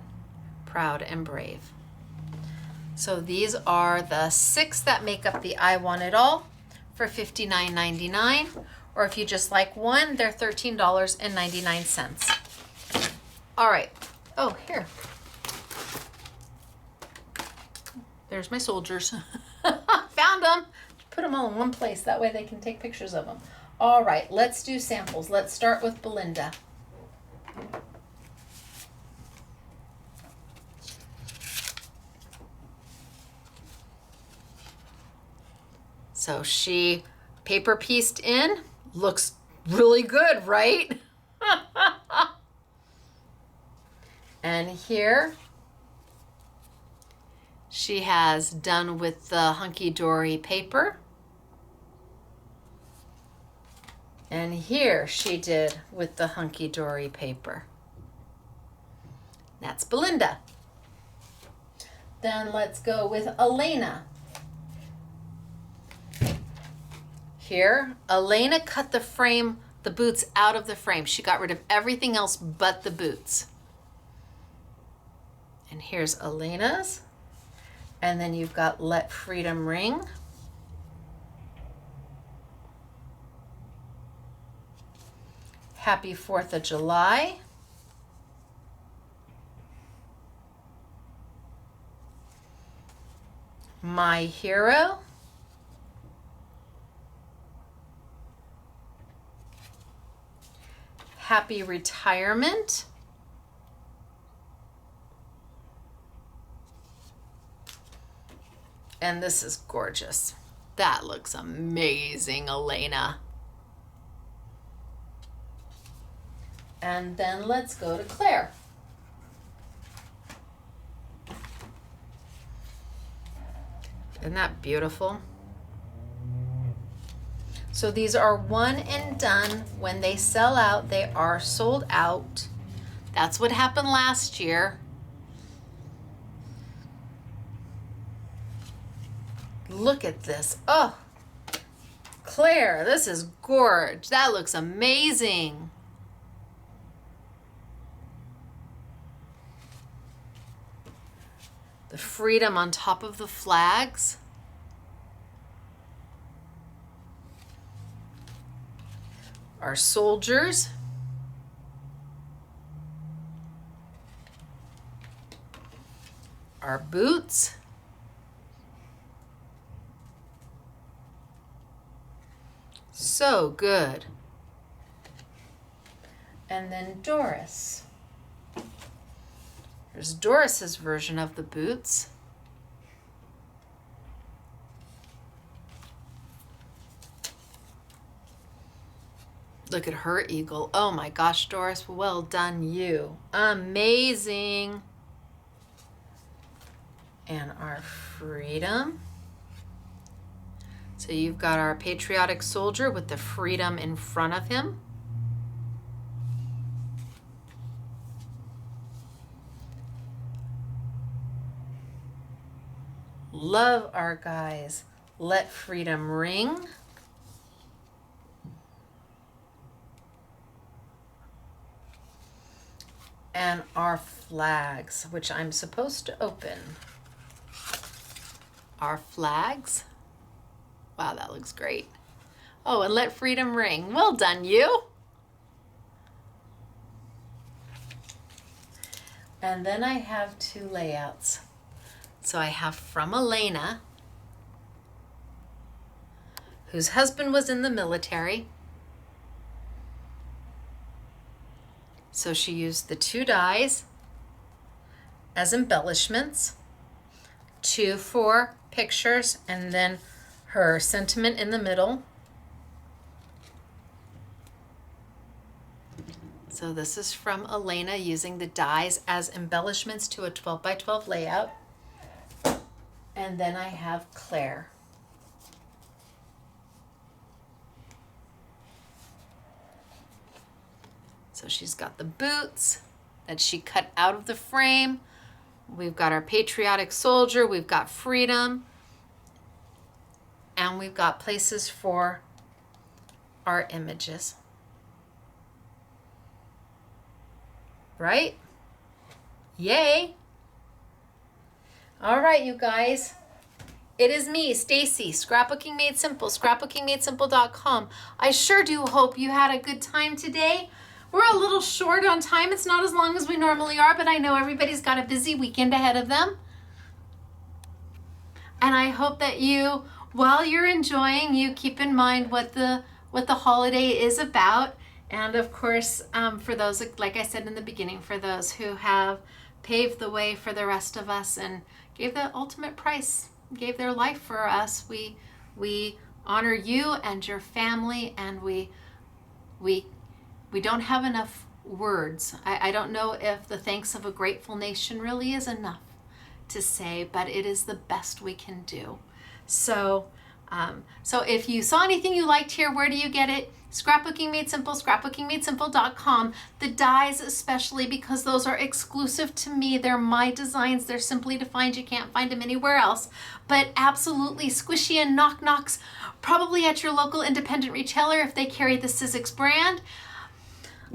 proud and brave. So these are the 6 that make up the I Want It All for $59.99. Or if you just like one, they're $13.99. All right. Oh, here. There's my soldiers. Found them. Put them all in one place. That way they can take pictures of them. All right, let's do samples. Let's start with Belinda. So she paper pieced in. Looks really good, right? And here she has done with the hunky-dory paper. And here she did with the hunky-dory paper. That's Belinda. Then let's go with Elena. Here, Elena cut the frame, the boots out of the frame. She got rid of everything else but the boots. And here's Elena's. And then you've got Let Freedom Ring. Happy 4th of July. My Hero. Happy Retirement. And this is gorgeous. That looks amazing, Elena. And then let's go to Claire. Isn't that beautiful? So these are one and done. When they sell out, they are sold out. That's what happened last year. Look at this. Oh, Claire, this is gorgeous. That looks amazing. The freedom on top of the flags. Our soldiers. Our boots. So good. And then Doris. Here's Doris's version of the boots. Look at her eagle. Oh my gosh, Doris, well done you. Amazing. And our freedom. So you've got our patriotic soldier with the freedom in front of him. Love our guys. Let freedom ring. And our flags, which I'm supposed to open. Our flags. Wow, that looks great. Oh, and let freedom ring. Well done, you. And then I have two layouts. So I have from Elena, whose husband was in the military. So she used the two dies as embellishments, two for pictures, and then her sentiment in the middle. So this is from Elena using the dies as embellishments to a 12 by 12 layout. And then I have Claire. So she's got the boots that she cut out of the frame. We've got our patriotic soldier. We've got freedom. And we've got places for our images. Right? Yay! All right, you guys. It is me, Stacy, Scrapbooking Made Simple, scrapbookingmadesimple.com. I sure do hope you had a good time today. We're a little short on time. It's not as long as we normally are, but I know everybody's got a busy weekend ahead of them. And I hope that you, while you're enjoying, you keep in mind what the holiday is about. And of course, for those, like I said in the beginning, for those who have paved the way for the rest of us and gave the ultimate price, gave their life for us, we honor you and your family, and we don't have enough words. I don't know if the thanks of a grateful nation really is enough to say, but it is the best we can do. So if you saw anything you liked here, where do you get it? Scrapbooking Made Simple, scrapbookingmadesimple.com. The dies especially, because those are exclusive to me. They're my designs. They're simply to find. You can't find them anywhere else. But absolutely squishy and knock-knocks, probably at your local independent retailer if they carry the Sizzix brand.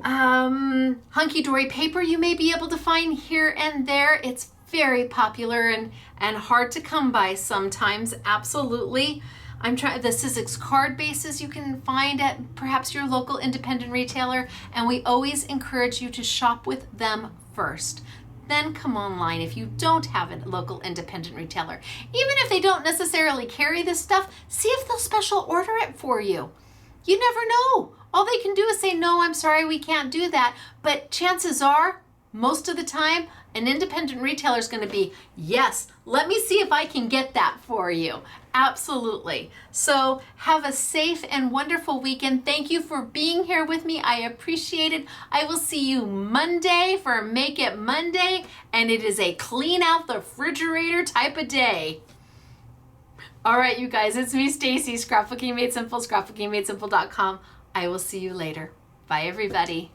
Hunky-dory paper you may be able to find here and there. It's very popular and hard to come by sometimes. Absolutely. I'm trying the Sizzix card bases you can find at perhaps your local independent retailer, and we always encourage you to shop with them first. Then come online if you don't have a local independent retailer. Even if they don't necessarily carry this stuff, see if they'll special order it for you. You never know. All they can do is say, no, I'm sorry, we can't do that. But chances are, most of the time, an independent retailer is going to be, yes, let me see if I can get that for you. Absolutely. So have a safe and wonderful weekend. Thank you for being here with me. I appreciate it. I will see you Monday for Make It Monday, and it is a clean out the refrigerator type of day. All right, you guys, it's me, Stacy, Scrapbooking Made Simple, scrapbookingmadesimple.com. I will see you later. Bye, everybody.